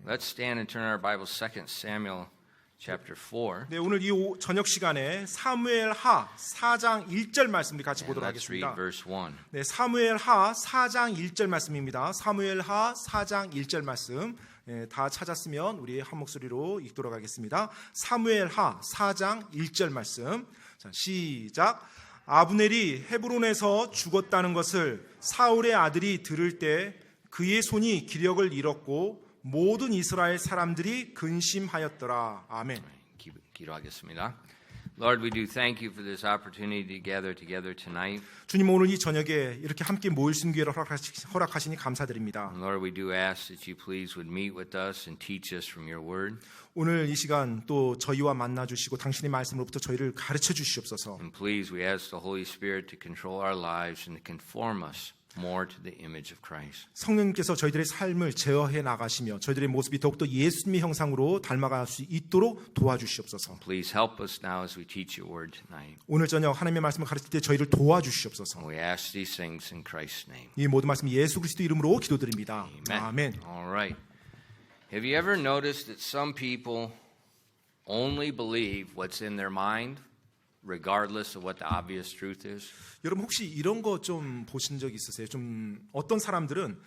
Let's stand and turn our Bibles 2 Samuel chapter 4. 네, 오늘 이 저녁 시간에 사무엘하 4장 1절 말씀을 같이 And 보도록 let's read 하겠습니다. verse 1. 네, 사무엘하 4장 1절 말씀입니다. 사무엘하 4장 1절 말씀. 다 찾았으면 우리 한 목소리로 읽도록 하겠습니다. 사무엘하 4장 1절 말씀. 자, 시작. 아브넬이 헤브론에서 죽었다는 것을 사울의 아들이 들을 때 그의 손이 기력을 잃었고 모든 이스라엘 사람들이 근심하였더라. 아멘. 기도하겠습니다. Lord, we do thank you for this opportunity to gather together tonight. 주님, 오늘 이 저녁에 이렇게 함께 모일 수 있는 기회를 허락하시니 감사드립니다. And Lord, we do ask that you please would meet with us and teach us from your word. 오늘 이 시간 또 저희와 만나 주시고 당신의 말씀으로부터 저희를 가르쳐 주시옵소서. And please, we ask the Holy Spirit to control our lives and to conform us more to the image of Christ. 성령님께서 저희들의 삶을 제어해 나가시며 저희들의 모습이 더욱더 예수님의 형상으로 닮아갈 수 있도록 도와주시옵소서. Please help us now as we teach your word tonight. 오늘 저녁 하나님의 말씀을 가르칠 때 저희를 도와주시옵소서. And we ask these things in Christ's name. 이 모든 말씀 예수 그리스도 이름으로 기도드립니다. 아멘. All right. Have you ever noticed that some people only believe what's in their mind, regardless of what the obvious truth is? 여러분 혹시 이런 거 좀 보신 적 있으세요? 좀 어떤 사람들은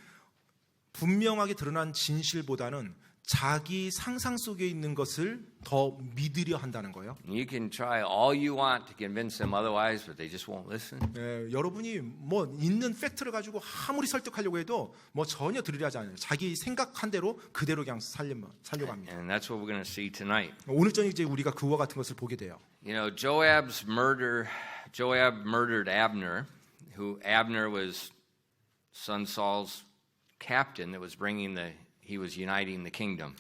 분명하게 드러난 진실보다는 자기 상상 속에 있는 것을 더 믿으려 한다는 거예요. You can try all you want to convince them otherwise, but they just won't listen. 여러분이 뭐 있는 팩트를 가지고 아무리 설득하려고 해도 뭐 전혀 들으려 하지 않아요. 자기 생각한 대로 그대로 그냥 살려고 합니다. And that's what we're going to see tonight. 오늘 저녁 이제 우리가 그와 같은 것을 보게 돼요. You know, Joab murdered Abner, who Abner was son Saul's captain that was he was uniting the kingdom.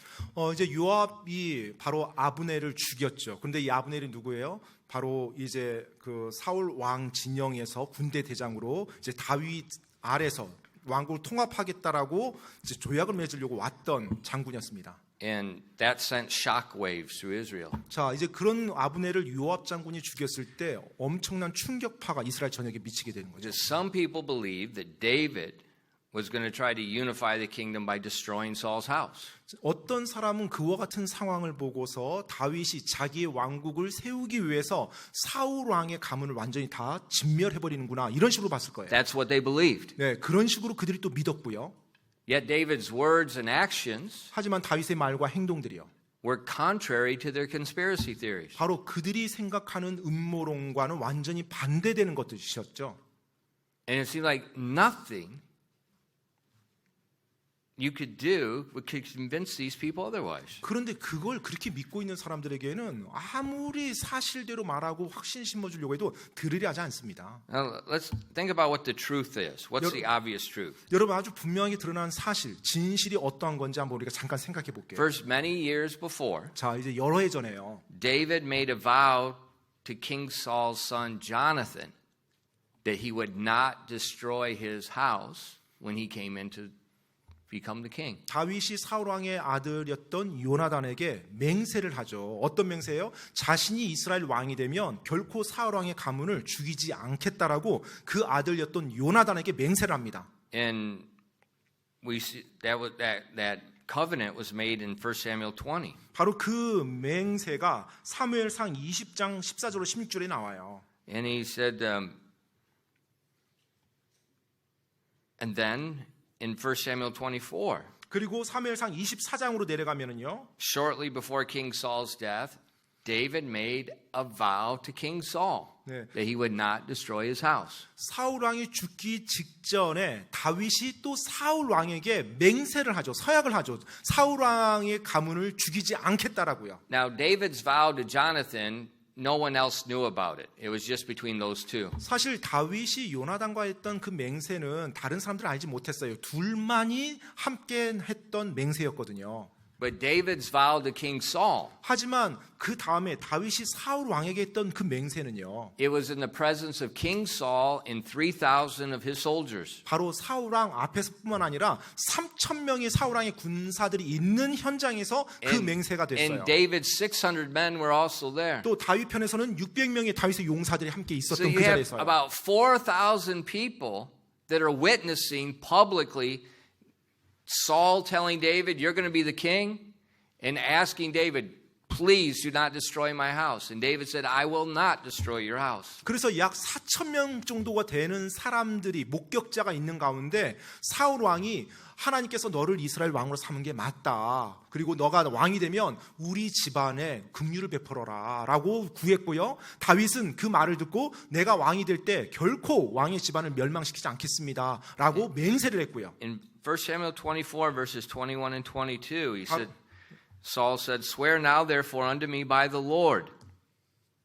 이제 요압이 바로 아브넬을 죽였죠. 그런데 이 아브넬이 누구예요? 바로 이제 그 사울 왕 진영에서 군대 대장으로 이제 다윗 아래서 왕국을 통합하겠다라고 이제 조약을 맺으려고 왔던 장군이었습니다. And that sent shockwaves through Israel. 자, 이제 그런 아브넬을 요압 장군이 죽였을 때 엄청난 충격파가 이스라엘 전역에 미치게 되는 거죠. Some people believe that David was going to try to unify the kingdom by destroying Saul's house. 어떤 사람은 그와 같은 상황을 보고서 다윗이 자기의 왕국을 세우기 위해서 사울 왕의 가문을 완전히 다 진멸해 버리는구나 이런 식으로 봤을 거예요. That's what they believed. 네, 그런 식으로 그들이 또 믿었고요. Yet David's words and actions 하지만 다윗의 말과 행동들이요. were contrary to their conspiracy theories. 바로 그들이 생각하는 음모론과는 완전히 반대되는 것들이셨죠. And it seemed like nothing you could do would convince these people otherwise. 그런데 그걸 그렇게 믿고 있는 사람들에게는 아무리 사실대로 말하고 확신 심어주려고 해도 들으려 하지 않습니다. Now, let's think about what the truth is. What's the obvious truth? 여러분 아주 분명하게 드러난 사실, 진실이 어떠한 건지 한번 우리가 잠깐 생각해 볼게요. First, many years before, 자, 이제 여러 해 전에요. David made a vow to King Saul's son Jonathan that he would not destroy his house when he came in to become the king. 다윗이 사울 왕의 아들이었던 요나단에게 맹세를 하죠. 어떤 맹세예요? 자신이 이스라엘 왕이 되면 결코 사울 왕의 가문을 죽이지 않겠다라고 그 아들이었던 요나단에게 맹세를 합니다. And we see that covenant was made in 1 Samuel 20. 바로 그 맹세가 사무엘상 20장 14절로 16절에 나와요. And he said, and then in 1 Samuel 24, 그리고 사무엘상 24장으로 내려가면은요. shortly before King Saul's death, David made a vow to King Saul 네. that he would not destroy his house. 사울 왕이 죽기 직전에 다윗이 또 사울 왕에게 맹세를 하죠. 서약을 하죠. 사울 왕의 가문을 죽이지 않겠다라고요. Now, David's vow to Jonathan, no one else knew about it. It was just between those two. 사실 다윗이 요나단과 했던 그 맹세는 다른 사람들은 알지 못했어요. 둘만이 함께 했던 맹세였거든요. But David's vow to King Saul, 하지만 그 다음에 다윗이 사울 왕에게 했던 그 맹세는요. it was in the presence of King Saul and 3,000 of his soldiers. 바로 사울 왕 앞에서뿐만 아니라 3,000명의 사울 왕의 군사들이 있는 현장에서 그 맹세가 됐어요. And David's 600 men were also there. 또 다윗 편에서는 600명의 다윗의 용사들이 함께 So 있었던 you 그 have 자리에서요. about 4,000 people that are witnessing publicly Saul telling David, "You're going to be the king," and asking David, "Please do not destroy my house." And David said, "I will not destroy your house." 그래서 약 4천 명 정도가 되는 사람들이 목격자가 있는 가운데 사울 왕이 하나님께서 너를 이스라엘 왕으로 삼은 게 맞다. 그리고 너가 왕이 되면 우리 집안에 긍휼을 베풀어라 라고 구했고요. 다윗은 그 말을 듣고 내가 왕이 될 때 결코 왕의 집안을 멸망시키지 않겠습니다 라고 맹세를 했고요. In 1 Samuel 24 verses 21 and 22, Saul said, "Swear now therefore unto me by the Lord,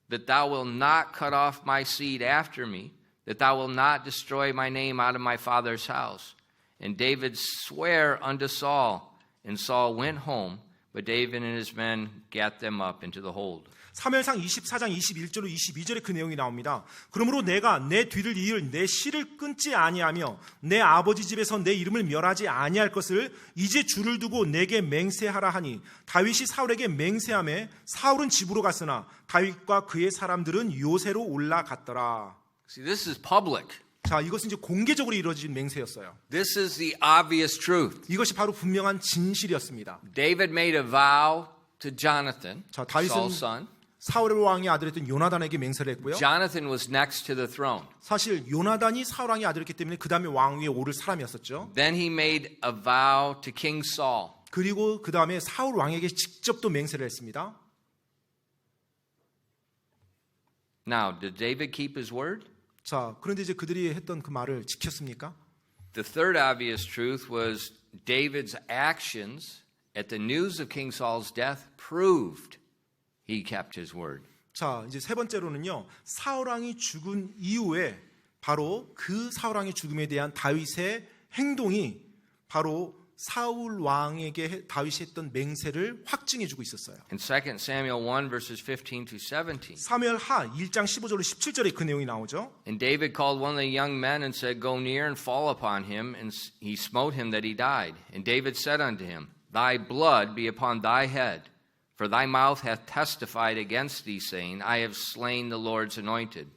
that thou wilt not cut off my seed after me, that thou wilt not destroy my name out of my father's house." And David sware unto Saul, and Saul went home, but David and his men gat them up into the hold. 사무엘상 24장 21절로 22절에 그 내용이 나옵니다. 그러므로 내가 내 뒤를 이을 내 실을 끊지 아니하며 내 아버지 집에서 내 이름을 멸하지 아니할 것을 이제 주를 두고 내게 맹세하라 하니 다윗이 사울에게 맹세하매 사울은 집으로 갔으나 다윗과 그의 사람들은 요새로 올라갔더라. See, this is public. 자, 이것은 이제 공개적으로 이루어진 맹세였어요. This is the obvious truth. 이것이 바로 분명한 진실이었습니다. David made a vow to Jonathan, 자, 다윗은 Saul's son. 사울 왕의 아들이었던 요나단에게 맹세를 했고요. Jonathan was next to the throne. 사실 요나단이 사울 왕의 아들이었기 때문에 그 다음에 왕 위에 오를 사람이었었죠. Then he made a vow to King Saul. 그리고 그 다음에 사울 왕에게 직접 또 맹세를 했습니다. Now, did David keep his word? 자, 그런데 이제 그들이 했던 그 말을 지켰습니까? The third obvious truth was David's actions at the news of King Saul's death proved he kept his word. 자, 이제 세 번째로는요. 사울 왕이 죽은 이후에 바로 그 사울 왕의 죽음에 대한 다윗의 행동이 바로 사울 왕에게 다윗이 했던 맹세를 확증해 주고 있었어요. In 2 Samuel 1 verses 15 to 17. 사무엘하 1장 15절로 17절에 그 내용이 나오죠. And David called one of the young men and said, "Go near and fall upon him." And he smote him that he died. And David said unto him, "Thy blood be upon thy head, for thy mouth hath testified against thee, saying, I have slain the Lord's anointed."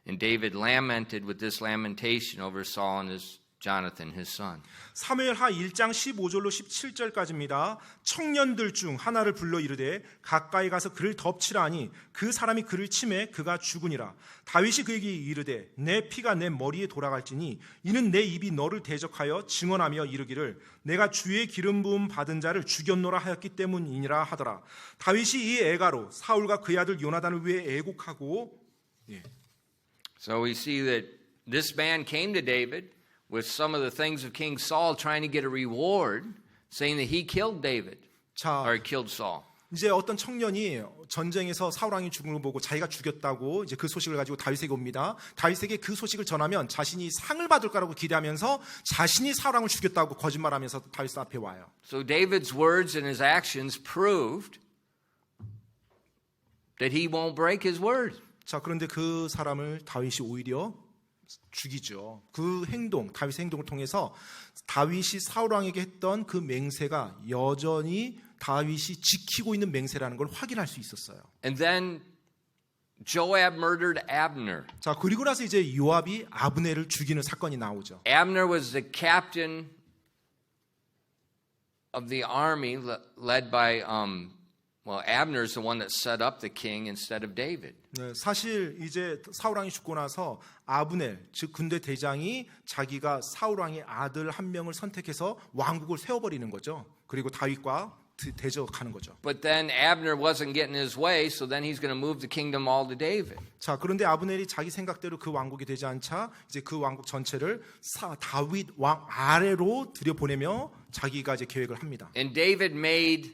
And David lamented with this lamentation over Saul and Jonathan his son. 사무엘하 1장 15절로 17절까지입니다. 청년들 중 하나를 불러 이르되 가까이 가서 그를 덮치라니 그 사람이 그를 치매 그가 죽으니라. 다윗이 그에게 이르되 내 피가 내 머리에 돌아갈지니 이는 내 입이 너를 대적하여 증언하며 이르기를 내가 주의 기름 부음 받은 자를 죽였노라 하였기 때문이니라 하더라. 다윗이 이 애가로 사울과 그의 아들 요나단을 위해 애곡하고 So we see that this man came to David with some of the things of King Saul, trying to get a reward, saying that he killed David or killed Saul. 이제 어떤 청년이 전쟁에서 사울 왕이 죽은 걸 보고 자기가 죽였다고 이제 그 소식을 가지고 다윗에게 옵니다. 다윗에게 그 소식을 전하면 자신이 상을 받을 거라고 기대하면서 자신이 사울 왕을 죽였다고 거짓말하면서 다윗 앞에 와요. So David's words and his actions proved that he won't break his word. 자, 그런데 그 사람을 다윗이 오히려 죽이죠. 그 행동, 다윗의 행동을 통해서 다윗이 사울 왕에게 했던 그 맹세가 여전히 다윗이 지키고 있는 맹세라는 걸 확인할 수 있었어요. And then Joab murdered Abner. 자, 그리고 나서 이제 요압이 아브넬을 죽이는 사건이 나오죠. Abner was the captain of the army led by Abner's the one that set up the king instead of David. 네, 사실 이제 사울 왕이 죽고 나서 아브넬 즉 군대 대장이 자기가 사울 왕의 아들 한 명을 선택해서 왕국을 세워버리는 거죠. 그리고 다윗과 대적하는 거죠. But then Abner wasn't getting his way, so then he's going to move the kingdom all to David. 자, 그런데 아브넬이 자기 생각대로 그 왕국이 되지 않자 이제 그 왕국 전체를 다윗 왕 아래로 들여보내며 자기가 이제 계획을 합니다. And David made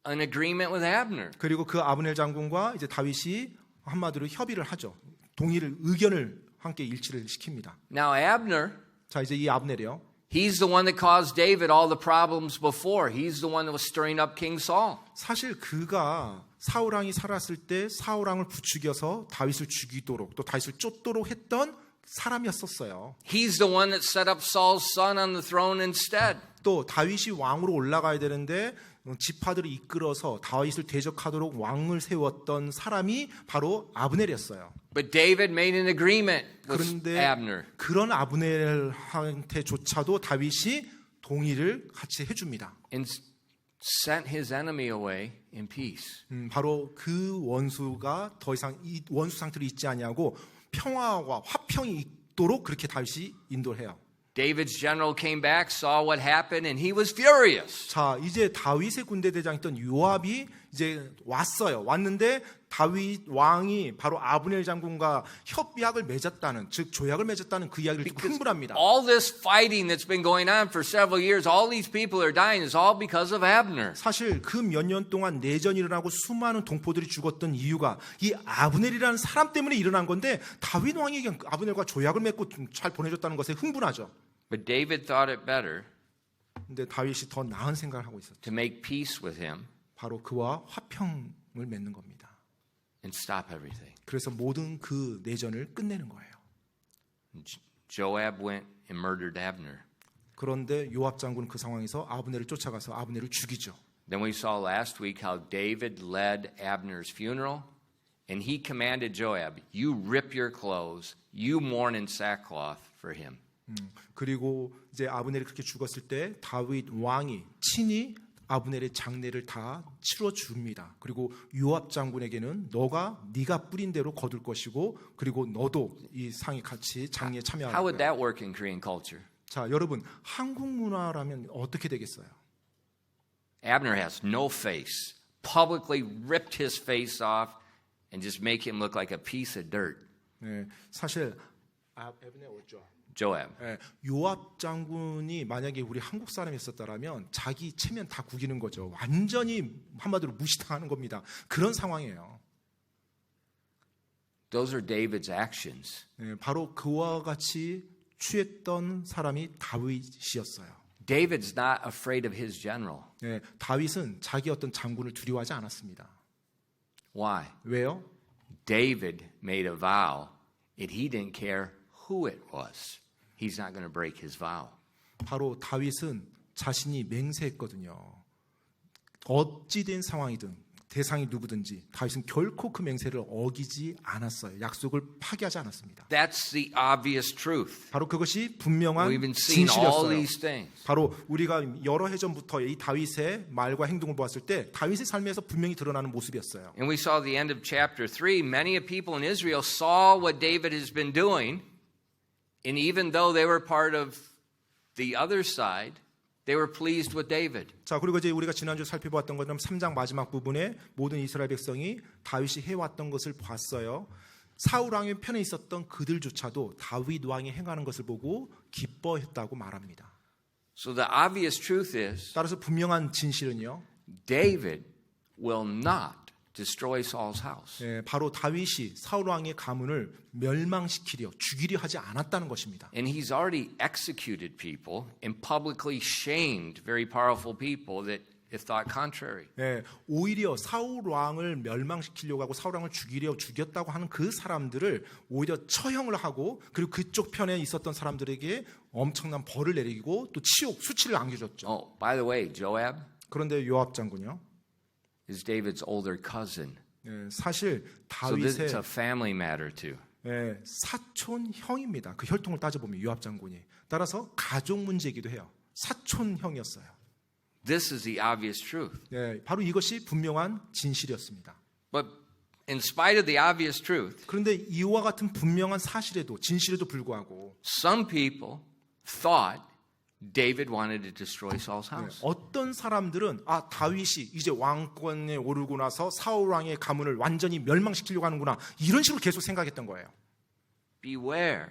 an agreement with Abner. 그리고 그 아브넬 장군과 이제 다윗이 한마디로 협의를 하죠. 동의를 의견을 함께 일치를 시킵니다. Now Abner, 자, 이제 이 아브넬이요. he's the one that caused David all the problems before. He's the one that was stirring up King Saul. 사실 그가 사울 왕이 살았을 때 사울 왕을 부추겨서 다윗을 죽이도록 또 다윗을 쫓도록 했던 사람이었었어요. He's the one that set up Saul's son on the throne instead. 또 다윗이 왕으로 올라가야 되는데 지파들을 이끌어서 다윗을 대적하도록 왕을 세웠던 사람이 바로 아브넬이었어요. But David made an agreement with 그런데 Abner. 그런 아브넬한테조차도 다윗이 동의를 같이 해줍니다. and sent his enemy away in peace. 바로 그 원수가 더 이상 이 원수 상태로 있지 아니하고 평화와 화평이 있도록 그렇게 다윗이 인도를 해요. David's general came back, saw what happened, and he was furious. 자, 이제 다윗의 군대 대장이었던 요압이 이제 왔어요. 왔는데 다윗 왕이 바로 아브넬 장군과 협약을 맺었다는, 즉 조약을 맺었다는 그 이야기를 듣고 흥분합니다. All this fighting that's been going on for several years, all these people are dying, is all because of Abner. 사실 그 몇 년 동안 내전이 일어나고 수많은 동포들이 죽었던 이유가 이 아브넬이라는 사람 때문에 일어난 건데 다윗 왕이 그냥 아브넬과 조약을 맺고 잘 보내줬다는 것에 흥분하죠. But David thought it better 근데 다윗이 더 나은 생각을 하고 있었죠. to make peace with him 바로 그와 화평을 맺는 겁니다. and stop everything. 그래서 모든 그 내전을 끝내는 거예요. Joab went and murdered Abner. 그런데 요압 장군은 그 상황에서 아브넬을 쫓아가서 아브넬을 죽이죠. Then we saw last week how David led Abner's funeral, and he commanded Joab, "You rip your clothes, you mourn in sackcloth for him." 그리고 이제 아브넬이 그렇게 죽었을 때 다윗 왕이 친히 아브넬의 장례를 다 치러 줍니다. 그리고 요압 장군에게는 네가 뿌린 대로 거둘 것이고 그리고 너도 이 상이 같이 장례에 참여하는 How would 거예요. that work in Korean culture? 자, 여러분 한국 문화라면 어떻게 되겠어요? Abner has no face, publicly ripped his face off and just make him look like a piece of dirt. 네, 사실 아브넬 어쩌? Joab. 예, 요압 장군이 만약에 우리 한국 사람이었었다라면 자기 체면 다 구기는 거죠. 완전히 한마디로 무시당하는 겁니다. 그런 상황이에요. Those are David's actions. 예, 바로 그와 같이 취했던 사람이 다윗이었어요. David's not afraid of his general. 예, 다윗은 자기 어떤 장군을 두려워하지 않았습니다. Why? 왜요? David made a vow and he didn't care who it was. He's not going to break his vow. 바로 다윗은 자신이 맹세했거든요. 어찌된 상황이든 대상이 누구든지 다윗은 결코 그 맹세를 어기지 않았어요. 약속을 파기하지 않았습니다. That's the obvious truth. 바로 그것이 분명한 We've been seeing all 진실이었어요. these things. 바로 우리가 여러 해 전부터 이 다윗의 말과 행동을 보았을 때 다윗의 삶에서 분명히 드러나는 모습이었어요. And we saw at the end of chapter 3, many of people in Israel saw what David has been doing, and even though they were part of the other side, they were pleased with David. 자, 그리고 이제 우리가 지난주 살펴보았던 것처럼 3장 마지막 부분에 모든 이스라엘 백성이 다윗이 해왔던 것을 봤어요. 사울 왕의 편에 있었던 그들조차도 다윗 왕이 행하는 것을 보고 기뻐했다고 말합니다. So the obvious truth is, 따라서 분명한 진실은요. David will not destroy Saul's house. 예, 바로 다윗이 사울 왕의 가문을 멸망시키려 죽이려 하지 않았다는 것입니다. And he's already executed people and publicly shamed very powerful people that have thought contrary. 예, 오히려 사울 왕을 멸망시키려고 하고 사울 왕을 죽였다고 하는 그 사람들을 오히려 처형을 하고 그리고 그쪽 편에 있었던 사람들에게 엄청난 벌을 내리고 또 치욕, 수치를 안겨줬죠. Oh, by the way, Joab 그런데 요압 장군요. is David's older cousin. 예, 사실 So this is 다윗의 a family matter too. 예, 사촌 형입니다. 그 혈통을 따져보면 요압 장군이. 따라서 가족 문제이기도 해요. 사촌 형이었어요. This is the obvious truth. 예, 바로 이것이 분명한 진실이었습니다. But in spite of the obvious truth, 그런데 이와 같은 분명한 사실에도 진실에도 불구하고 some people thought David wanted to destroy Saul's house. 어떤 사람들은 다윗이 이제 왕권에 오르고 나서 사울 왕의 가문을 완전히 멸망시키려고 하는구나 이런 식으로 계속 생각했던 거예요. Beware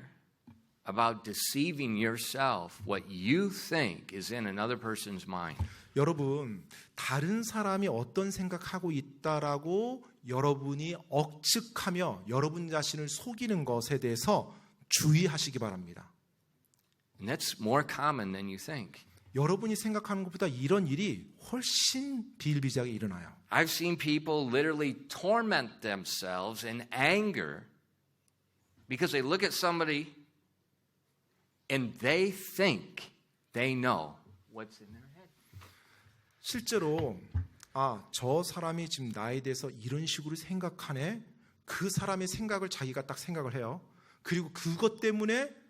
about deceiving yourself what you think is in another person's mind. 여러분 다른 사람이 어떤 생각하고 있다라고 여러분이 억측하며 여러분 자신을 속이는 것에 대해서 주의하시기 바랍니다. And that's more common than you think. 여러분이 생각하는 것보다 이런 일이 훨씬 비일비재하게 일어나요. I've seen people literally torment themselves in anger because they look at somebody and they think they know what's in their head. 실제로 저 사람이 지금 나에 대해서 이런 식으로 생각하네. 그 사람의 생각을 자기가 딱 생각을 해요. 그리고 그것 때문에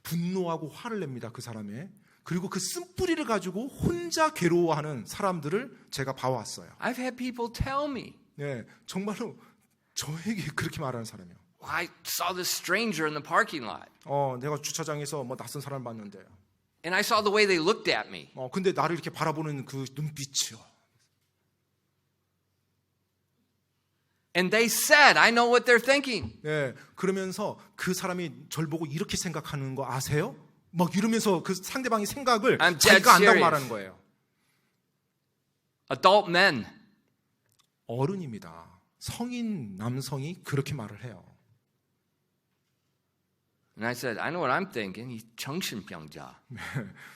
분노하고 화를 냅니다. 그 사람의. 그리고 그 쓴뿌리를 가지고 혼자 괴로워하는 사람들을 제가 봐왔어요. I've had people tell me, 네, 정말로 저에게 그렇게 말하는 사람이에요. well, I saw this stranger in the parking lot. 내가 주차장에서 뭐 낯선 사람을 봤는데, And I saw the way they looked at me. 근데 나를 이렇게 바라보는 그 눈빛이요. And they said, I know what they're thinking. 네, 그러면서 그 사람이 절 보고 이렇게 생각하는 거 아세요? 막 이러면서 그 상대방의 생각을 I'm dead 자기가 안다고 serious. 말하는 거예요. Adult men. 어른입니다. 성인 남성이 그렇게 말을 해요. And I said, I know what I'm thinking. 이 정신병자.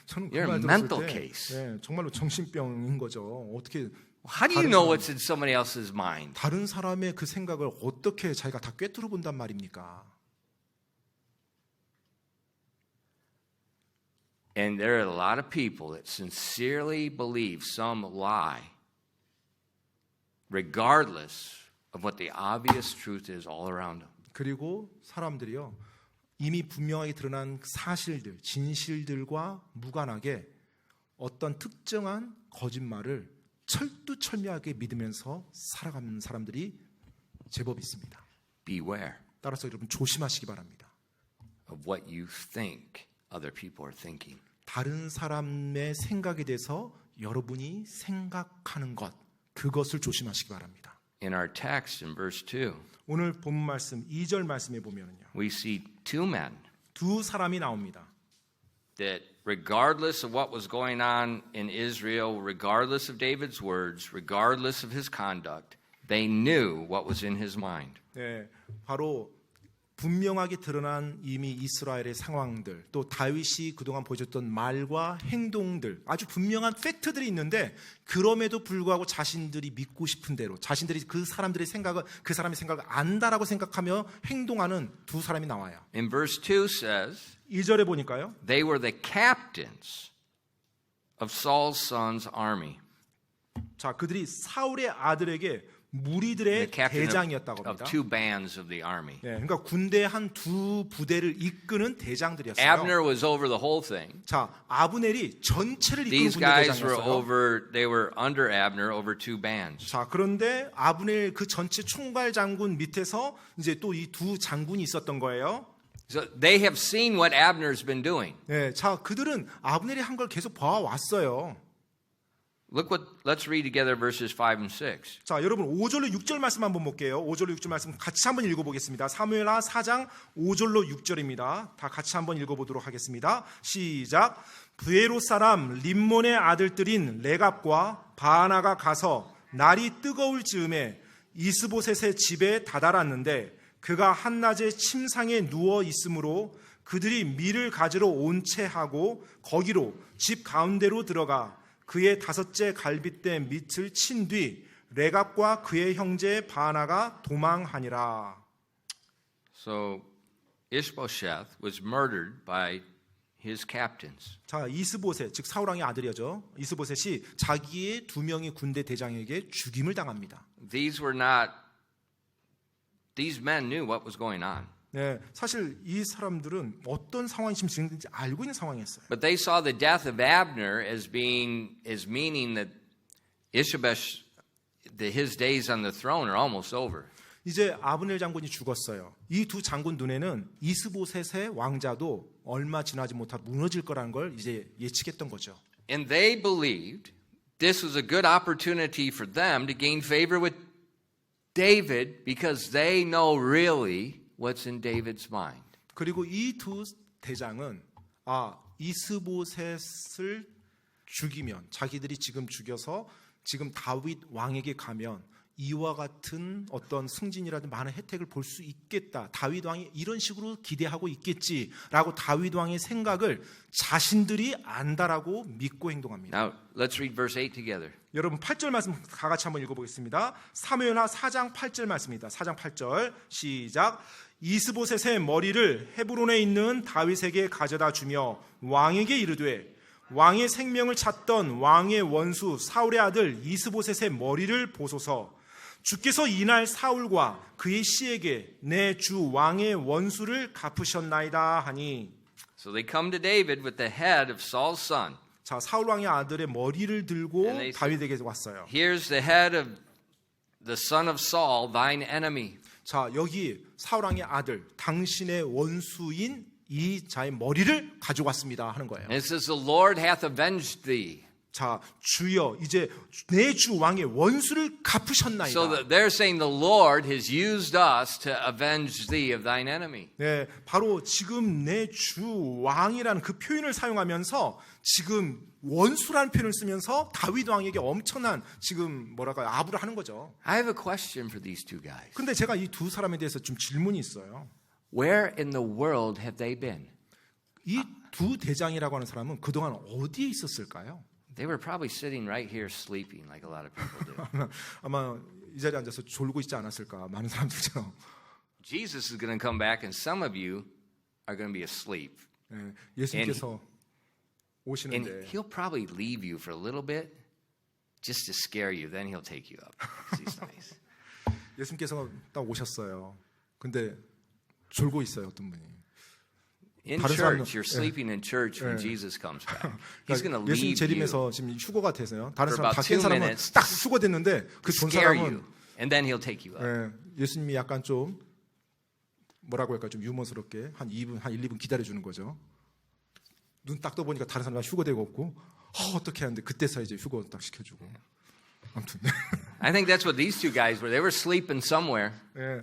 저는 그 You're 말 a 들었을 mental 때 case. 네, 정말로 정신병인 거죠. 어떻게 How do you 다른 know 사람- what's in somebody else's mind? 다른 사람의 그 생각을 어떻게 자기가 다 꿰뚫어 본단 말입니까? And there are a lot of people that sincerely believe some lie, regardless of what the obvious truth is all around them. 그리고 사람들이요, 이미 분명하게 드러난 사실들, 진실들과 무관하게 어떤 특정한 거짓말을 철두철미하게 믿으면서 살아가는 사람들이 제법 있습니다. Beware 따라서 여러분 조심하시기 바랍니다. of what you think other people are thinking. 다른 사람의 생각에 대해서 여러분이 생각하는 것, 그것을 조심하시기 바랍니다. In our text in verse 2, 오늘 본 말씀 2절 말씀에 보면은요, we see two men 두 사람이 나옵니다. that regardless of what was going on in Israel, regardless of David's words, regardless of his conduct, they knew what was in his mind. 네, 바로 분명하게 드러난 이미 이스라엘의 상황들, 또 다윗이 그동안 보여줬던 말과 행동들, 아주 분명한 팩트들이 있는데 그럼에도 불구하고 자신들이 믿고 싶은 대로, 자신들이 그 사람들의 생각을, 그 사람의 생각을 안다라고 생각하며 행동하는 두 사람이 나와요. In verse 2 says, 2절에 보니까요, they were the captains of Saul's son's army. 자, 그들이 사울의 아들에게 무리들의 The captain 대장이었다고 of 합니다. two bands of the army. 네, 그러니까 군대 한 두 부대를 이끄는 대장들이었어요. Abner was over the whole thing. 자, 아브넬이 전체를 이끄는 These 군대 guys were 대장이었어요. they were under Abner over two bands. 자, 그런데 아브넬 그 전체 총괄 장군 밑에서 이제 또 이 두 장군이 있었던 거예요. So they have seen what Abner's been doing. 네, 자, 그들은 아브넬이 한 걸 계속 봐왔어요. Let's read together verses 5 and 6. 자, 여러분 5절로 6절 말씀 한번 볼게요. 5절로 6절 말씀 같이 한번 읽어보겠습니다. 사무엘하 4장 5절로 6절입니다. 다 같이 한번 읽어보도록 하겠습니다. 시작. 브에롯 사람 림몬의 아들들인 레갑과 바하나가 가서 날이 뜨거울 즈음에 이스보셋의 집에 다다랐는데 그가 한낮에 침상에 누워 있으므로 그들이 밀을 가지러 온 채 하고 거기로 집 가운데로 들어가 그의 다섯째 갈빗대 밑을 친 뒤 레갑과 그의 형제 바하나가 도망하니라. So Ishbosheth was murdered by his captains. 자, 이스보셋, 즉 사울 왕의 아들이죠. 이스보셋이 자기의 두 명의 군대 대장에게 죽임을 당합니다. These men knew what was going on. 네, 사실 이 사람들은 어떤 상황이 지금 진행되는지 알고 있는 상황이었어요. But they saw the death of Abner as meaning that Ishbosheth, his days on the throne are almost over. 이제 아브넬 장군이 죽었어요. 이 두 장군 눈에는 이스보셋의 왕자도 얼마 지나지 못하고 무너질 거라는 걸 이제 예측했던 거죠. And they believed this was a good opportunity for them to gain favor with David because they know really what's in David's mind. 그리고 이 두 대장은 이스보셋을 죽이면 자기들이 지금 죽여서 지금 다윗 왕에게 가면 이와 같은 어떤 승진이라든 많은 혜택을 볼 수 있겠다. 다윗 왕이 이런 식으로 기대하고 있겠지라고 다윗 왕의 생각을 자신들이 안다라고 믿고 행동합니다. Now, let's read verse 8 together. 여러분 8절 말씀 다 같이 한번 읽어보겠습니다. 사무엘하 4장 8절 말씀입니다. 4장 8절 시작. 이스보셋의 머리를 헤브론에 있는 다윗에게 가져다 주며 왕에게 이르되 왕의 생명을 찾던 왕의 원수 사울의 아들 이스보셋의 머리를 보소서. 주께서 이날 사울과 그의 씨에게 내 주 왕의 원수를 갚으셨나이다 하니. So they come to David with the head of Saul's son. 자, 사울 왕의 아들의 머리를 들고 And they 다윗에게 왔어요. Here's the head of the son of Saul, thine enemy. 자, 여기 사울 왕의 아들, 당신의 원수인 이 자의 머리를 가져왔습니다 하는 거예요. And it says, the Lord hath avenged thee. 자, 주여 이제 내 주 왕의 원수를 갚으셨나이다. So that they're saying the Lord has used us to avenge thee of thine enemy. 네, 바로 지금 내 주 왕이라는 그 표현을 사용하면서 지금 원수라는 표현을 쓰면서 다윗 왕에게 엄청난 지금 뭐랄까요 아부를 하는 거죠. I have a question for these two guys. 근데 제가 이 두 사람에 대해서 좀 질문이 있어요. Where in the world have they been? 이 두 대장이라고 하는 사람은 그동안 어디에 있었을까요? They were probably sitting right here sleeping like a lot of people do. 아마 이 자리에 앉아서 졸고 있지 않았을까 많은 사람들처럼. Jesus is going to come back and some of you are going to be asleep. 네, 예수님께서 And 오시는데 he'll probably leave you for a little bit just to scare you. Then he'll take you up. 'Cause he's nice. 예수님께서 딱 오셨어요. 근데 졸고 있어요 어떤 분이. In 다른 church, 사람은- you're sleeping in church when 예. Jesus comes back. He's going to 그러니까 예수님 leave you, 재림에서 지금 휴거가 돼서요. 다른 for 사람 about 다 깬 2 사람은 minutes 딱 휴거됐는데 그 존 scare 사람은 you, and then he'll take you up. 예수님이 약간 좀 뭐라고 할까 좀 유머스럽게 한 2분 한 1, 2분 기다려 주는 거죠. 눈 딱 떠 보니까 다른 사람은 휴거되고 없고 어떻게 하는데 그때서 이제 휴거 딱 시켜주고. 아무튼 I think that's what these two guys were. They were sleeping somewhere.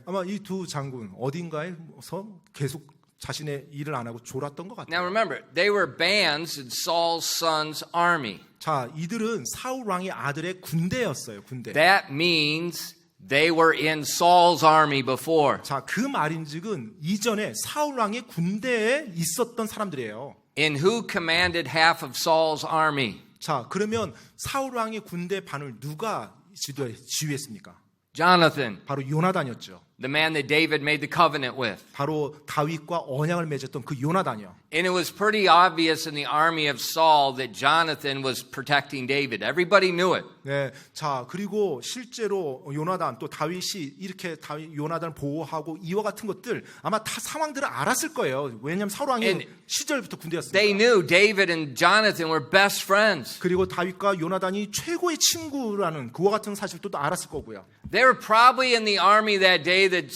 아마 이 두 장군 어딘가에서 계속 자신의 일을 안 하고 졸았던 것 Now 같아요. remember, they were bands in Saul's son's army. 자, 이들은 사울 왕의 아들의 군대였어요. 군대. That means they were in Saul's army before. 자, 그 말인즉은 이전에 사울 왕의 군대에 있었던 사람들이에요. And who commanded half of Saul's army? 자, 그러면 사울 왕의 군대 반을 누가 지휘했습니까? Jonathan, 바로 요나단이었죠. the man that David made the covenant with. 바로 다윗과 언약을 맺었던 그 요나단이요. And it was pretty obvious in the army of Saul that Jonathan was protecting David. Everybody knew it. 네, 자 그리고 실제로 요나단 또 다윗이 이렇게 요나단을 보호하고 이와 같은 것들 아마 다 상황들을 알았을 거예요. 왜냐하면 사울 왕이 And 시절부터 They 군대였으니까. knew David and Jonathan were best friends. 그리고 다윗과 요나단이 최고의 친구라는 그와 같은 사실도 또 알았을 거고요. They were probably in the army that day that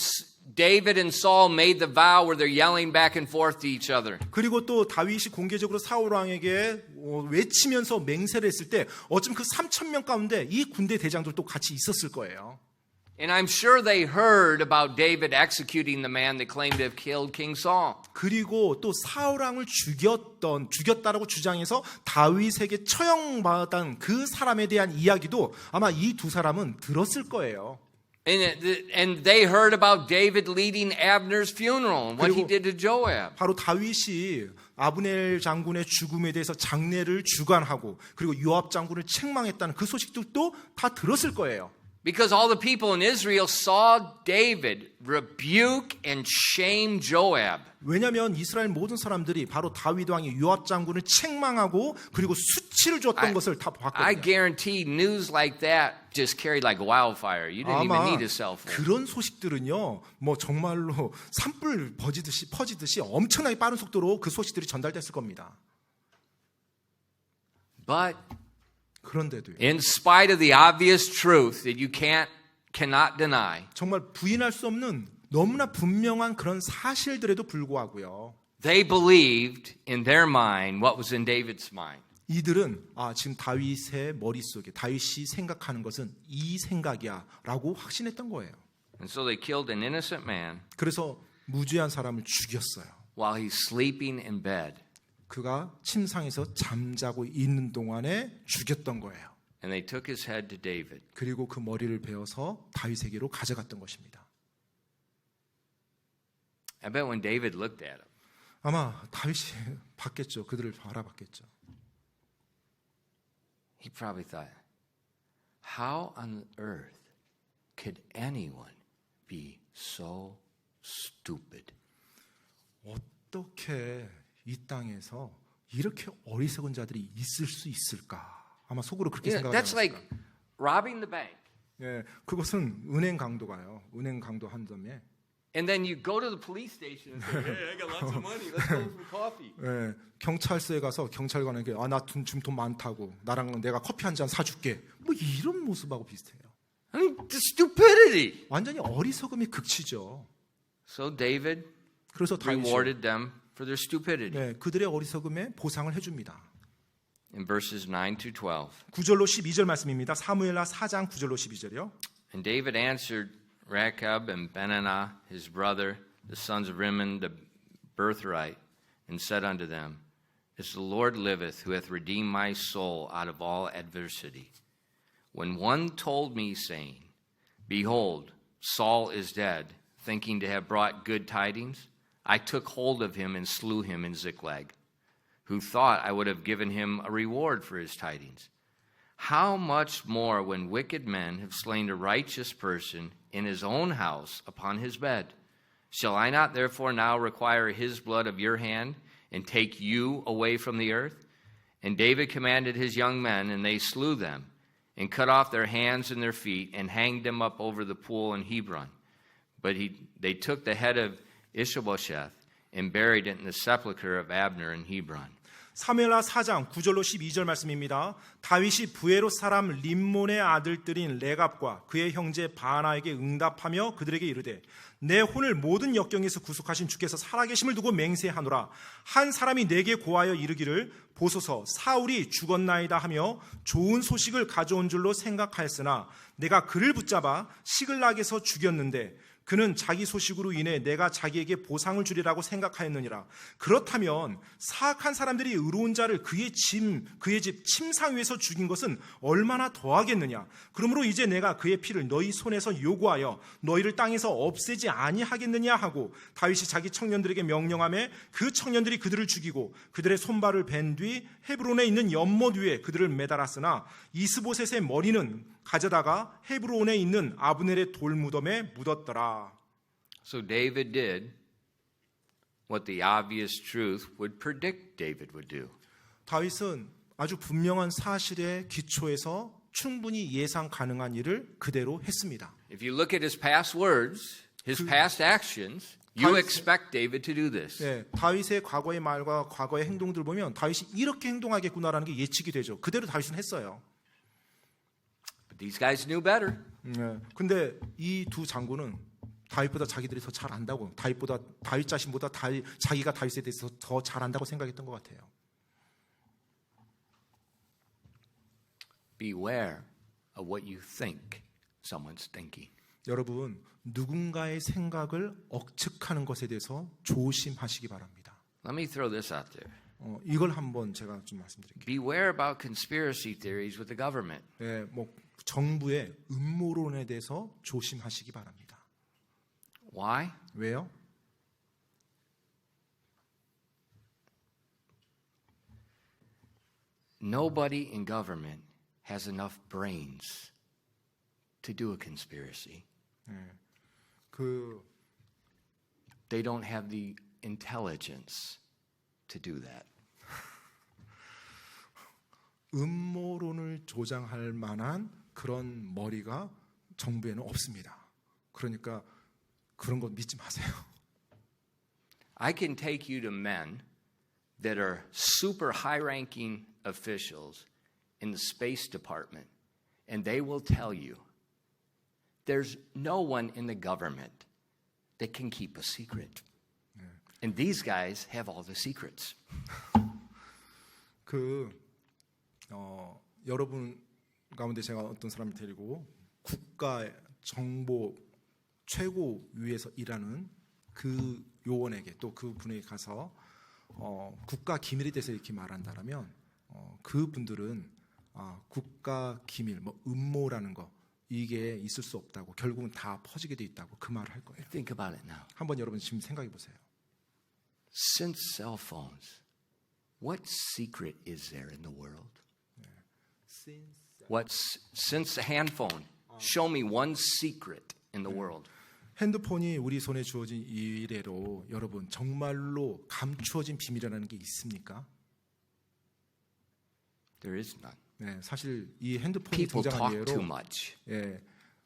David and Saul made the vow where they're yelling back and forth to each other. 그리고 또 다윗이 공개적으로 사울 왕에게 외치면서 맹세를 했을 때 어쩌면 그 3,000명 가운데 이 군대 대장들도 같이 있었을 거예요. And I'm sure they heard about David executing the man that claimed to have killed King Saul. 그리고 또 사울 왕을 죽였다라고 주장해서 다윗에게 처형받았던 그 사람에 대한 이야기도 아마 이 두 사람은 들었을 거예요. And they heard about David leading Abner's funeral and what he 그리고- did to Joab. 바로 다윗이 아브넬 장군의 죽음에 대해서 장례를 주관하고 그리고 요압 장군을 책망했다는 그 소식들도 다 들었을 거예요. Because all the people in Israel saw David rebuke and shame Joab. 왜냐하면 이스라엘 모든 사람들이 바로 다윗 왕이 요압 장군을 책망하고 그리고 수치를 줬던 것을 다 I 봤거든요. guarantee news like that just carried like wildfire. You didn't even 아마 need a cell phone. 그런 소식들은요, 뭐 정말로 산불 퍼지듯이 엄청나게 빠른 속도로 그 소식들이 전달됐을 겁니다. But 그런데도요, in spite of the obvious truth that you cannot deny, 정말 부인할 수 없는 너무나 분명한 그런 사실들에도 불구하고요, they believed in their mind what was in David's mind. 이들은 지금 다윗의 머릿속에 다윗이 생각하는 것은 이 생각이야라고 확신했던 거예요. And so they killed an innocent man 그래서 무죄한 사람을 죽였어요. while he's sleeping in bed. 그가 침상에서 잠자고 있는 동안에 죽였던 거예요. And they took his head to David. 그리고 그 머리를 베어서 다윗에게로 가져갔던 것입니다. I bet when David looked at him, 아마 다윗이 봤겠죠. 그들을 바라봤겠죠. he probably thought, how on earth could anyone be so stupid? 어떻게 이 땅에서 이렇게 어리석은 자들이 있을 수 있을까? 아마 속으로 그렇게 You know, 생각하지 that's like 않았을까? robbing the bank. 예, 그것은 은행 강도가요. 은행 강도 한 점에 And then you go to the police station and say, hey, I got lots of money. Let's go for coffee. 예, 경찰서에 가서 경찰관에게 나 지금 돈 많다고 나랑 내가 커피 한 잔 사줄게. 뭐 이런 모습하고 비슷해요. I mean, the stupidity. 완전히 어리석음이 극치죠. So David 그래서 다윗이 rewarded them for their stupidity. 네, 그들의 어리석음에 보상을 해줍니다. In verses 9 to 12. 9절로 12절 말씀입니다. 사무엘하 4장 9절로 12절이요. And David answered Rechab and Benaiah, his brother, the sons of Rimmon, the birthright, and said unto them, As the Lord liveth, who hath redeemed my soul out of all adversity. When one told me, saying, Behold, Saul is dead, thinking to have brought good tidings, I took hold of him and slew him in Ziklag, who thought I would have given him a reward for his tidings. How much more when wicked men have slain a righteous person in his own house upon his bed? Shall I not therefore now require his blood of your hand and take you away from the earth? And David commanded his young men, and they slew them, and cut off their hands and their feet, and hanged them up over the pool in Hebron. But they took the head of Ishbosheth and buried it in the sepulchre of Abner in Hebron. 사무엘하 4장 9절로 12절 말씀입니다. 다윗이 부에롯 사람 림몬의 아들들인 레갑과 그의 형제 바나에게 응답하며 그들에게 이르되 내 혼을 모든 역경에서 구속하신 주께서 살아계심을 두고 맹세하노라. 한 사람이 내게 고하여 이르기를 보소서 사울이 죽었나이다 하며 좋은 소식을 가져온 줄로 생각하였으나 내가 그를 붙잡아 시글락에서 죽였는데 그는 자기 소식으로 인해 내가 자기에게 보상을 주리라고 생각하였느니라. 그렇다면 사악한 사람들이 의로운 자를 그의 집 침상 위에서 죽인 것은 얼마나 더하겠느냐. 그러므로 이제 내가 그의 피를 너희 손에서 요구하여 너희를 땅에서 없애지 아니하겠느냐 하고 다윗이 자기 청년들에게 명령하며 그 청년들이 그들을 죽이고 그들의 손발을 벤 뒤 헤브론에 있는 연못 위에 그들을 매달았으나 이스보셋의 머리는 가져다가 헤브론에 있는 아브넬의 돌무덤에 묻었더라. So David did what the obvious truth would predict David would do. 다윗은 아주 분명한 사실의 기초에서 충분히 예상 가능한 일을 그대로 했습니다. If you look at his past words, his past actions, you expect David to do this. 네, 다윗의 과거의 말과 과거의 행동들 보면 다윗이 이렇게 행동하겠구나라는 게 예측이 되죠. 그대로 다윗은 했어요. But these guys knew better. 네, 근데 이 두 장군은 다윗보다 자기들이 더 잘 안다고, 다윗 자신보다 자기가 다윗에 대해서 더 잘 안다고 생각했던 것 같아요. Beware of what you think someone's thinking. 여러분, 누군가의 생각을 억측하는 것에 대해서 조심하시기 바랍니다. Let me throw this out there. 이걸 한번 제가 좀 말씀드릴게요. Beware about conspiracy theories with the government. 네, 정부의 음모론에 대해서 조심하시기 바랍니다. Why? 왜요? Nobody in government has enough brains to do a conspiracy. They don't have the intelligence to do that. 음모론을 조장할 만한 그런 머리가 정부에는 없습니다. 그러니까 그런 거 믿지 마세요. I can take you to men that are super high-ranking officials in the Space Department, and they will tell you there's no one in the government that can keep a secret. And these guys have all the secrets. 여러분 가운데 제가 어떤 사람을 데리고 국가 정보 최고 위에서 일하는 그 요원에게 또 그 분에게 가서 국가 기밀에 대해서 이렇게 말한다면 그 분들은 국가 기밀, 음모라는 거 이게 있을 수 없다고 결국은 다 퍼지게 돼 있다고 그 말을 할 거예요. Think about it now. 한번 여러분 지금 생각해 보세요. Since cell phones, what secret is there in the world? Since the hand phone, show me one secret in the world. 핸드폰이 우리 손에 주어진 이래로 여러분 정말로 감추어진 비밀이라는 게 있습니까? There is none. 네, 사실 이 핸드폰이 People 등장한 talk too 이래로 much.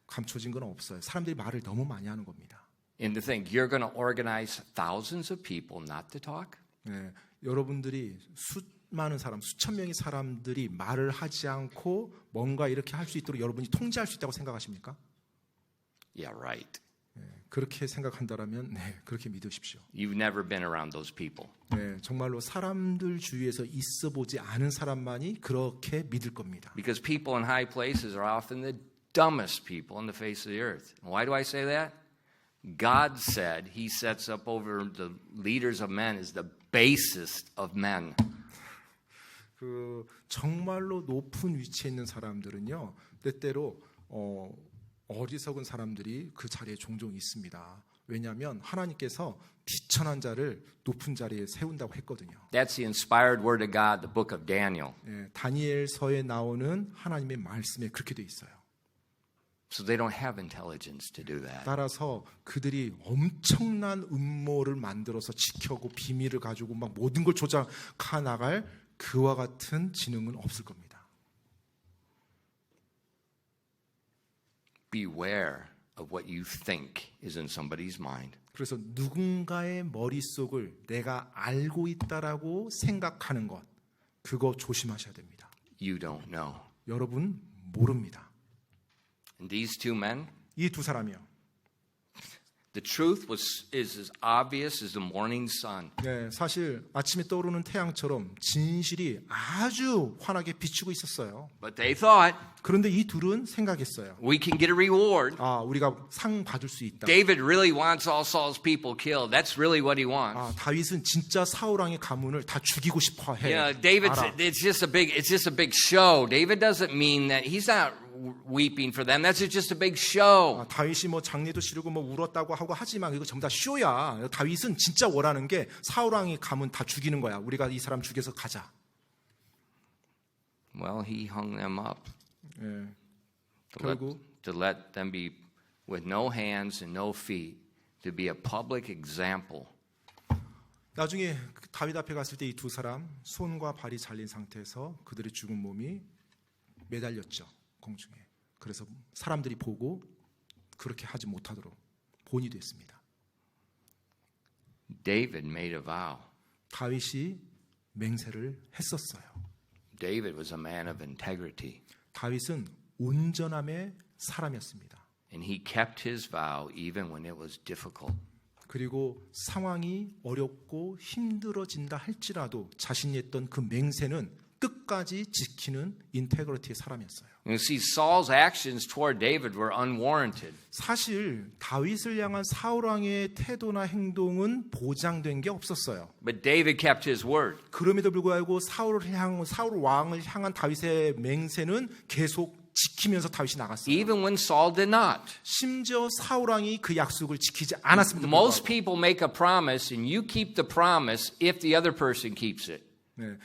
감춰진 건 없어요. 사람들이 말을 너무 많이 하는 겁니다. And to think you're going to organize thousands of people not to talk? 네, 여러분들이 수많은 사람, 수천 명의 사람들이 말을 하지 않고 뭔가 이렇게 할 수 있도록 여러분이 통제할 수 있다고 생각하십니까? Yeah, right. 네, 그렇게 생각한다라면 네, 그렇게 믿으십시오. You've never been around those people. 네, 정말로 사람들 주위에서 있어 보지 않은 사람만이 그렇게 믿을 겁니다. Because people in high places are often the dumbest people on the face of the earth. Why do I say that? God said he sets up over the leaders of men as the basest of men. 그 정말로 높은 위치에 있는 사람들은요, 때때로 어리석은 사람들이 그 자리에 종종 있습니다. 왜냐하면 하나님께서 비천한 자를 높은 자리에 세운다고 했거든요. That's the inspired word of God, the book of Daniel. 예, 다니엘서에 나오는 하나님의 말씀에 그렇게 돼 있어요. So they don't have intelligence to do that. 따라서 그들이 엄청난 음모를 만들어서 지켜고 비밀을 가지고 막 모든 걸 조작해 나갈 그와 같은 지능은 없을 겁니다. Beware of what you think is in somebody's mind. 그래서 누군가의 머릿속을 내가 알고 있다라고 생각하는 것, 그거 조심하셔야 됩니다. You don't know. 여러분 모릅니다. And these two men, 이 두 사람이요. the truth is as obvious as the morning sun. 네, 사실 아침에 떠오르는 태양처럼 진실이 아주 환하게 비추고 있었어요. But they thought, 그런데 이 둘은 생각했어요. we can get a reward. 우리가 상 받을 수 있다. David really wants all Saul's people killed. That's really what he wants. 다윗은 진짜 사울 왕의 가문을 다 죽이고 싶어 해. David's 알아. it's just a big show. David doesn't mean that he's not weeping for them. That's just a big show. 다윗이 뭐 장례도 치르고 뭐 울었다고 하고 하지만 이거 전부 다 쇼야. 다윗은 진짜 원하는 게 사울 왕의 가문 다 죽이는 거야. 우리가 이 사람 죽여서 가자. Well, he hung them up. 예. To let them be with no hands and no feet, to be a public example. 나중에 다윗 앞에 갔을 때 이 두 사람 손과 발이 잘린 상태에서 그들의 죽은 몸이 매달렸죠. 공중에. 그래서 사람들이 보고 그렇게 하지 못하도록 본이 됐습니다. David made a vow. 다윗이 맹세를 했었어요. David was a man of integrity. 다윗은 온전함의 사람이었습니다. And he kept his vow even when it was difficult. 그리고 상황이 어렵고 힘들어진다 할지라도 자신이 했던 그 맹세는 끝까지 지키는 인테그리티의 사람이었어요. You see, Saul's actions toward David were unwarranted. 사실 다윗을 향한 사울 왕의 태도나 행동은 보장된 게 없었어요. But David kept his word. 그럼에도 불구하고 사울 왕을 향한 다윗의 맹세는 계속 지키면서 다윗이 나갔어요. Even when Saul did not. 심지어 사울 왕이 그 약속을 지키지 않았습니다. Most people make a promise and you keep the promise if the other person keeps it. 네.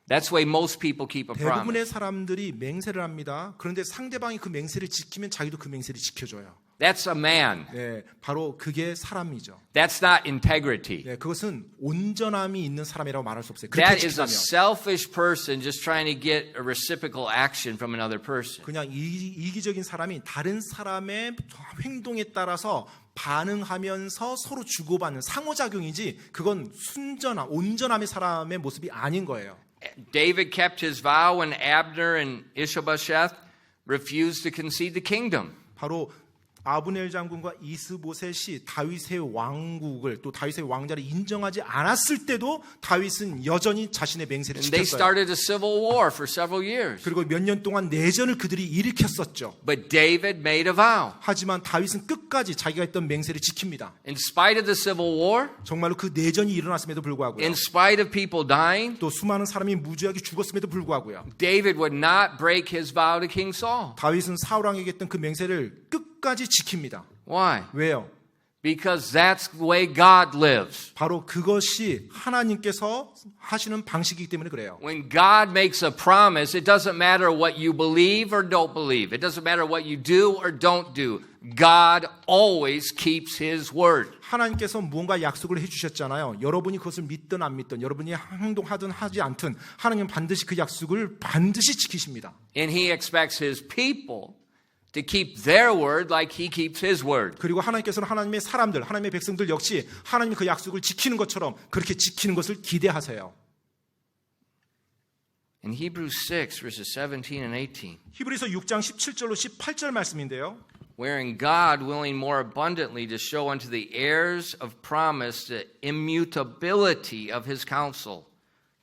That's the way most people keep a 대부분의 promise. 사람들이 맹세를 합니다. 그런데 상대방이 그 맹세를 지키면 자기도 그 맹세를 지켜줘요. That's a man. 네, 바로 그게 사람이죠. That's not integrity. 네, 그것은 온전함이 있는 사람이라고 말할 수 없어요. That 그렇게 is a 지키다면 selfish person just trying to get a reciprocal action from another person. 그냥 이기적인 사람이 다른 사람의 행동에 따라서 반응하면서 서로 주고받는 상호작용이지 그건 순전한 온전함의 사람의 모습이 아닌 거예요. David kept his vow when Abner and Ishbosheth refused to concede the kingdom. 바로 아브넬 장군과 이스보셋이 다윗의 왕국을 또 다윗의 왕자를 인정하지 않았을 때도 다윗은 여전히 자신의 맹세를 And they 지켰어요. started a civil war for several years. 그리고 몇 년 동안 내전을 그들이 일으켰었죠. But David made a vow. 하지만 다윗은 끝까지 자기가 했던 맹세를 지킵니다. In spite of the civil war, 정말로 그 내전이 일어났음에도 불구하고요. in spite of people dying, 또 수많은 사람이 무지하게 죽었음에도 불구하고요. David would not break his vow to King Saul. 다윗은 사울 왕에게 했던 그 맹세를 끝까지 지킵니다. Why? 왜요? Because that's the way God lives. 바로 그것이 하나님께서 하시는 방식이기 때문에 그래요. When God makes a promise, it doesn't matter what you believe or don't believe. It doesn't matter what you do or don't do. God always keeps His word. 하나님께서 무언가 약속을 해주셨잖아요. 여러분이 그것을 믿든 안 믿든 여러분이 행동하든 하지 않든 하나님은 반드시 그 약속을 반드시 지키십니다. And He expects His people to keep their word like he keeps his word. 그리고 하나님께서는 하나님의 사람들, 하나님의 백성들 역시 하나님이 그 약속을 지키는 것처럼 그렇게 지키는 것을 기대하세요. In Hebrews 6, verses 17 and 18, 히브리서 6장 17절로 18절 말씀인데요. wherein God, willing more abundantly to show unto the heirs of promise the immutability of his counsel,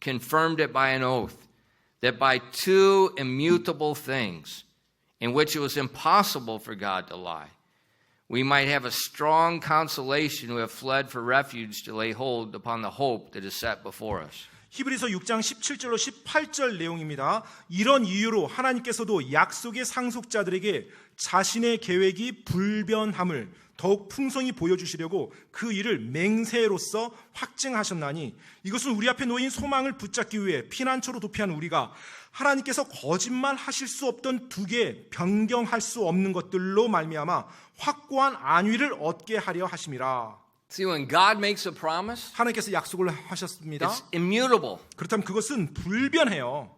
confirmed it by an oath, that by two immutable things, in which it was impossible for God to lie, we might have a strong consolation who have fled for refuge to lay hold upon the hope that is set before us. 히브리서 6장 17절로 18절 내용입니다. 이런 이유로 하나님께서도 약속의 상속자들에게 자신의 계획이 불변함을 더욱 풍성히 보여주시려고 그 일을 맹세로서 확증하셨나니 이것은 우리 앞에 놓인 소망을 붙잡기 위해 피난처로 도피한 우리가 하나님께서 거짓말하실 수 없던 두 개 변경할 수 없는 것들로 말미암아 확고한 안위를 얻게 하려 하심이라. See, when God makes a promise, 하나님께서 약속을 하셨습니다. it's immutable. 그렇다면 그것은 불변해요.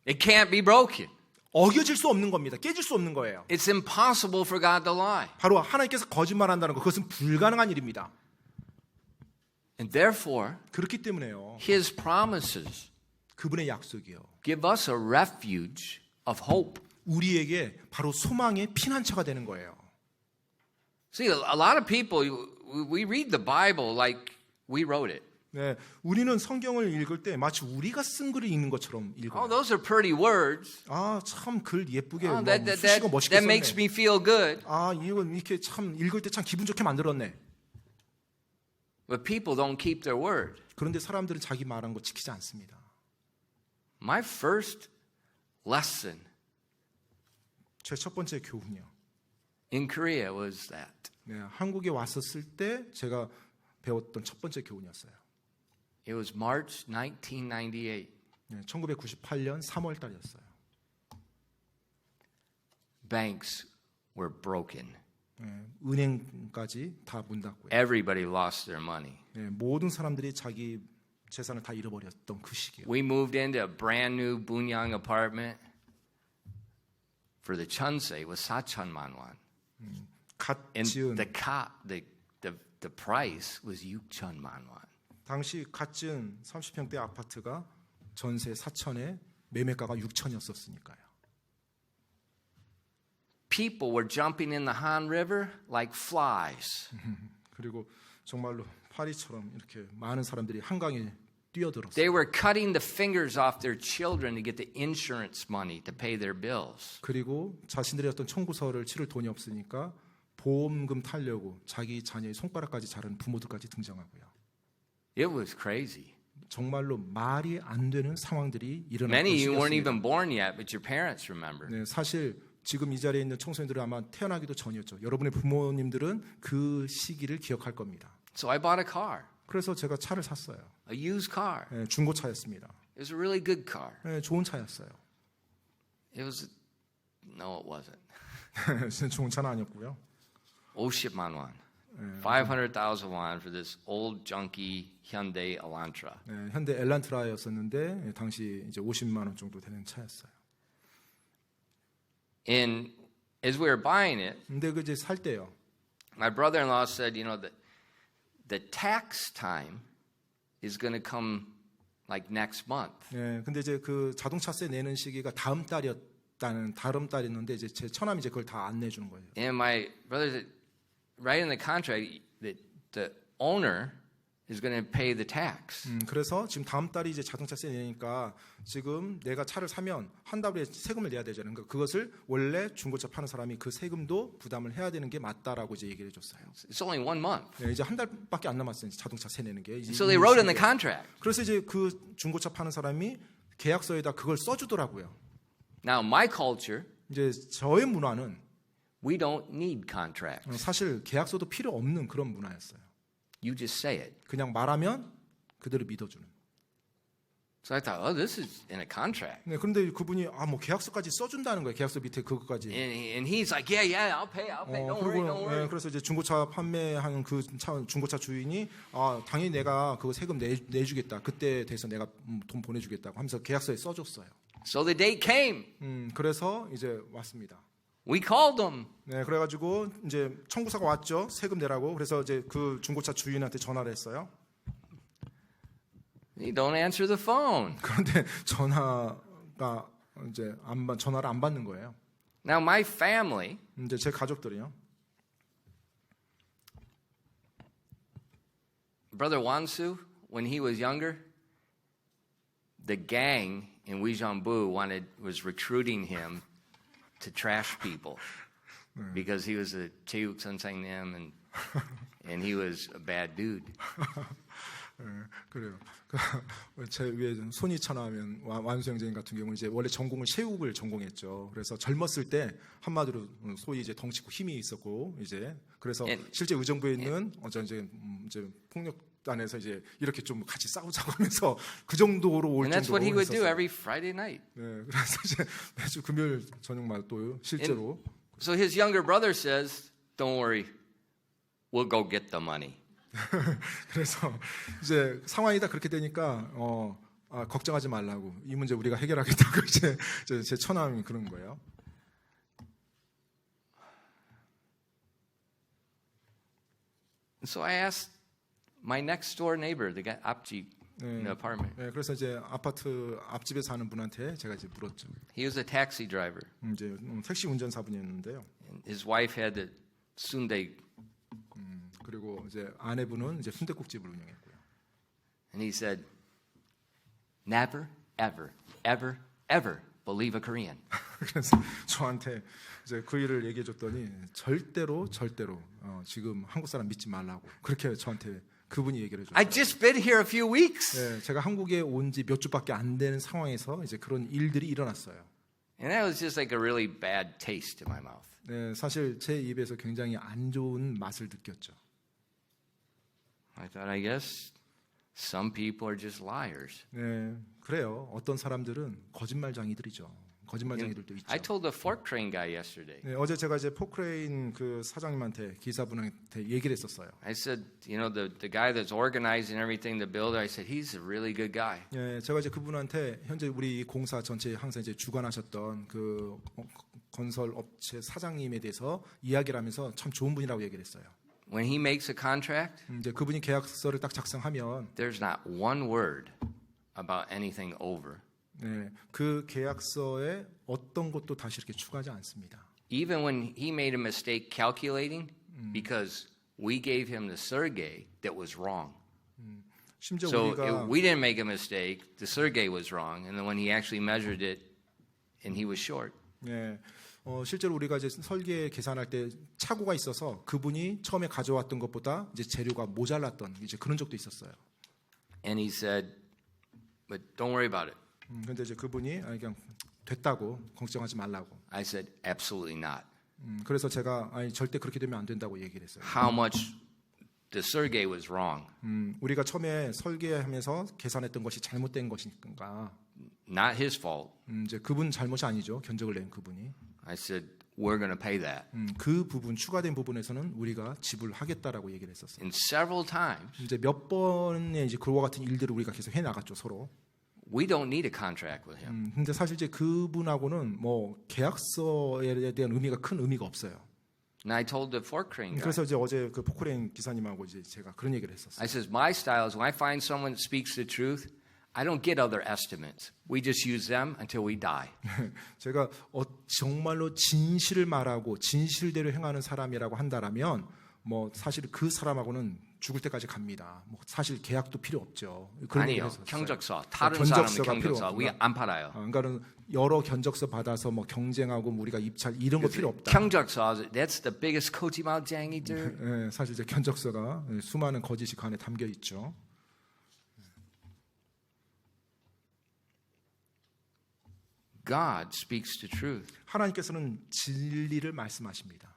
It can't be broken. 어겨질 수 없는 겁니다. 깨질 수 없는 거예요. It's impossible for God to lie. 바로 하나님께서 거짓말한다는 것, 그것은 불가능한 일입니다. And therefore, 그렇기 때문에요. his promises 그분의 약속이요. give us a refuge of hope. 우리에게 바로 소망의 피난처가 되는 거예요. See, a lot of people, we read the Bible like we wrote it. 네, 우리는 성경을 읽을 때 마치 우리가 쓴 글을 읽는 것처럼 Oh, 읽어요. those are pretty words. 아, 참 글 예쁘게 Oh, 수식어 멋있게 that makes 썼네. me feel good. 아, 이건 이렇게 참 읽을 때 참 기분 좋게 만들었네. But people don't keep their word. 그런데 사람들은 자기 말한 거 지키지 않습니다. My first lesson 제 첫 번째 교훈이요. in Korea was that. 네, 한국에 왔었을 때 제가 배웠던 첫 번째 교훈이었어요. It was March 1998. 네, 1998년 3월 달이었어요. Banks were broken. 네, 은행까지 다 문 닫고요. Everybody lost their money. 네, 모든 사람들이 자기 재산을 다 잃어버렸던 그 시기요. We moved into a brand new Bunyang apartment. For the chunse was 4천만 won. 갓 And 지은 the price was 6천만 won. 당시 갓 지은 30평대 아파트가 전세 4천에 매매가가 6천이었었으니까요. People were jumping in the Han River like flies. 그리고 정말로 파리처럼 이렇게 많은 사람들이 한강에 뛰어들었어요. They were cutting the fingers off their children to get the insurance money to pay their bills. 그리고 자신들의 어떤 청구서를 치를 돈이 없으니까 보험금 타려고 자기 자녀의 손가락까지 자른 부모들까지 등장하고요. It was crazy. 정말로 말이 안 되는 상황들이 일어났던 Many of you weren't 시기였습니다. even born yet, but your parents remember. 네, 사실 지금 이 자리에 있는 청소년들은 아마 태어나기도 전이었죠. 여러분의 부모님들은 그 시기를 기억할 겁니다. So I bought a car, 그래서 제가 차를 샀어요. a used car. 네, 중고차였습니다. It was a really good car. 네, 좋은 차였어요. No, it wasn't. 좋은 차는 아니었고요. 50만 won. 500,000 won for this old junky Hyundai Elantra. 네, 현대 엘란트라였었는데 당시 이제 50만 원 정도 되는 차였어요. And as we were buying it, 근데 그 이제 살 때요. my brother-in-law said, the tax time is going to come like next month. 네, 근데 이제 그 자동차세 내는 시기가 다음 달이었는데 이제 제 처남이 이제 그걸 다 안 내주는 거예요. And my brother said, right in the contract, that the owner is going to pay the tax. 그래서 지금 다음 달이 이제 자동차세 내니까 지금 내가 차를 사면 한 달에 세금을 내야 되잖아요. 그러니까 그것을 원래 중고차 파는 사람이 그 세금도 부담을 해야 되는 게 맞다라고 이제 얘기를 해줬어요. It's only 1 month. 네, 이제 한 달밖에 안 남았어요. 이제 자동차 세 내는 게. 이제 So they wrote in the contract. 그래서 이제 그 중고차 파는 사람이 계약서에다 그걸 써주더라고요. Now, my culture, 이제 저의 문화는 we don't need contracts. 사실 계약서도 필요 없는 그런 문화였어요. You just say it. 그냥 말하면 그대로 믿어주는. So I thought, this is in a contract. 네, 그런데 그분이 뭐 계약서까지 써준다는 거예요. 계약서 밑에 그것까지. And he's like, yeah, I'll pay. Don't worry. 네, 그래서 이제 중고차 판매하는 그 중고차 주인이 당연히 내가 그거 세금 내주겠다. 그때 돼서 내가 돈 보내주겠다고 하면서 계약서에 써줬어요. So the date came. 그래서 이제 왔습니다. We called them. 네, 그래가지고 이제 청구서가 왔죠. 세금 내라고. 그래서 이제 그 중고차 주인한테 전화를 했어요. He don't answer the phone. 그런데 전화가 이제 전화를 안 받는 거예요. Now my family, 이제 제 가족들이요. Brother Wansu, when he was younger, the gang in Uijeongbu was recruiting him to trash people because he was a Cheuk Sunsangnim and he was a bad dude. 그래요. 제 위에 손이 천하면 완수 형제님 같은 경우는 이제 원래 전공을 체육을 전공했죠. 그래서 젊었을 때 한마디로 소위 이제 덩치고 힘이 있었고 이제 그래서 실제 의정부에 있는 이제 폭력단에서 이제 이렇게 좀 같이 싸우자고 하면서 그 정도로 올 And that's what he 정도로 would do 했었어요. every Friday night. 네, 그래서 이제 매주 금요일 저녁마다 또 실제로. So his younger brother says, "Don't worry, we'll go get the money." 그래서 이제 상황이 다 그렇게 되니까 걱정하지 말라고 이 문제 우리가 해결하겠다고 이제 제 처남이 그런 거예요. So I asked my next door neighbor, the guy 앞집 in the apartment. 네, 그래서 이제 아파트 앞집에 사는 분한테 제가 이제 물었죠. He was a taxi driver. 이제 택시 운전사분이었는데요. And his wife had the sundae. 그리고 이제 아내분은 이제 순댓국집을 운영했고요. And he said, "Never, ever, ever, ever believe a Korean." 그래서 저한테 이제 그 일을 얘기해줬더니 절대로 지금 한국 사람 믿지 말라고 그렇게 저한테 그분이 얘기를 해줬어요. I just been here a few weeks. 네, 제가 한국에 온 지 몇 주밖에 안 되는 상황에서 이제 그런 일들이 일어났어요. And that was just like a really bad taste in my mouth. 네, 사실 제 입에서 굉장히 안 좋은 맛을 느꼈죠. I thought, I guess some people are just liars. 네, 그래요. 어떤 사람들은 거짓말쟁이들이죠. 거짓말쟁이들도 있죠. I told the fork train guy yesterday. 네, 어제 제가 이제 포크레인 그 사장님한테 기사분한테 얘기를 했었어요. I said, you know, the guy that's organizing everything, the builder, I said, he's a really good guy. 네, 제가 이제 그분한테 현재 우리 공사 전체 항상 이제 주관하셨던 그 건설 업체 사장님에 대해서 이야기를 하면서 참 좋은 분이라고 얘기를 했어요. When he makes a contract, 이제 그분이 계약서를 딱 작성하면 there's not one word about anything over. 네, 그 계약서에 어떤 것도 다시 이렇게 추가하지 않습니다. Even when he made a mistake calculating, because we gave him the survey that was wrong. 심지어 So 우리가 we didn't make a mistake, the survey was wrong, and then when he actually measured it, and he was short. 네, 실제로 우리가 이제 설계 계산할 때 착오가 있어서 그분이 처음에 가져왔던 것보다 이제 재료가 모자랐던 이제 그런 적도 있었어요. And he said, but don't worry about it. 근데 이제 그분이 그냥 됐다고 걱정하지 말라고. I said, absolutely not. 그래서 제가 절대 그렇게 되면 안 된다고 얘기를 했어요. How much the survey was wrong. 우리가 처음에 설계하면서 계산했던 것이 잘못된 것이니까. Not his fault. 이제 그분 잘못이 아니죠. 견적을 낸 그분이. I said, we're going to pay that. 그 부분 추가된 부분에서는 우리가 지불하겠다라고 얘기를 했었어요. And several times, 이제 몇 번의 이제 그와 같은 일들을 우리가 계속 해 나갔죠 서로. we don't need a contract with him. 근데 사실 이제 그분하고는 뭐 계약서에 대한 의미가 큰 의미가 없어요. And I told the fork crane guy, 그래서 이제 어제 그 포크레인 기사님하고 이제 제가 그런 얘기를 했었어요. I says, my style is when I find someone that speaks the truth, I don't get other estimates. We just use them until we die. 제가 정말로 진실을 말하고 진실대로 행하는 사람이라고 한다라면 뭐 사실 그 사람하고는 죽을 때까지 갑니다. 뭐 사실 계약도 필요 없죠. 그런 얘기를 아니요, 했었어요. 경적서. 다른 사람은 견적서가 필요 경적서. 우리 안 팔아요. 그러니까는 여러 견적서 받아서 뭐 경쟁하고 뭐 우리가 입찰 이런 거 필요 없다. 경적서, that's the biggest 거짓말쟁이들. 네, 사실 이제 견적서가 수많은 거짓이 그 안에 담겨 있죠. God speaks the truth, 하나님께서는 진리를 말씀하십니다.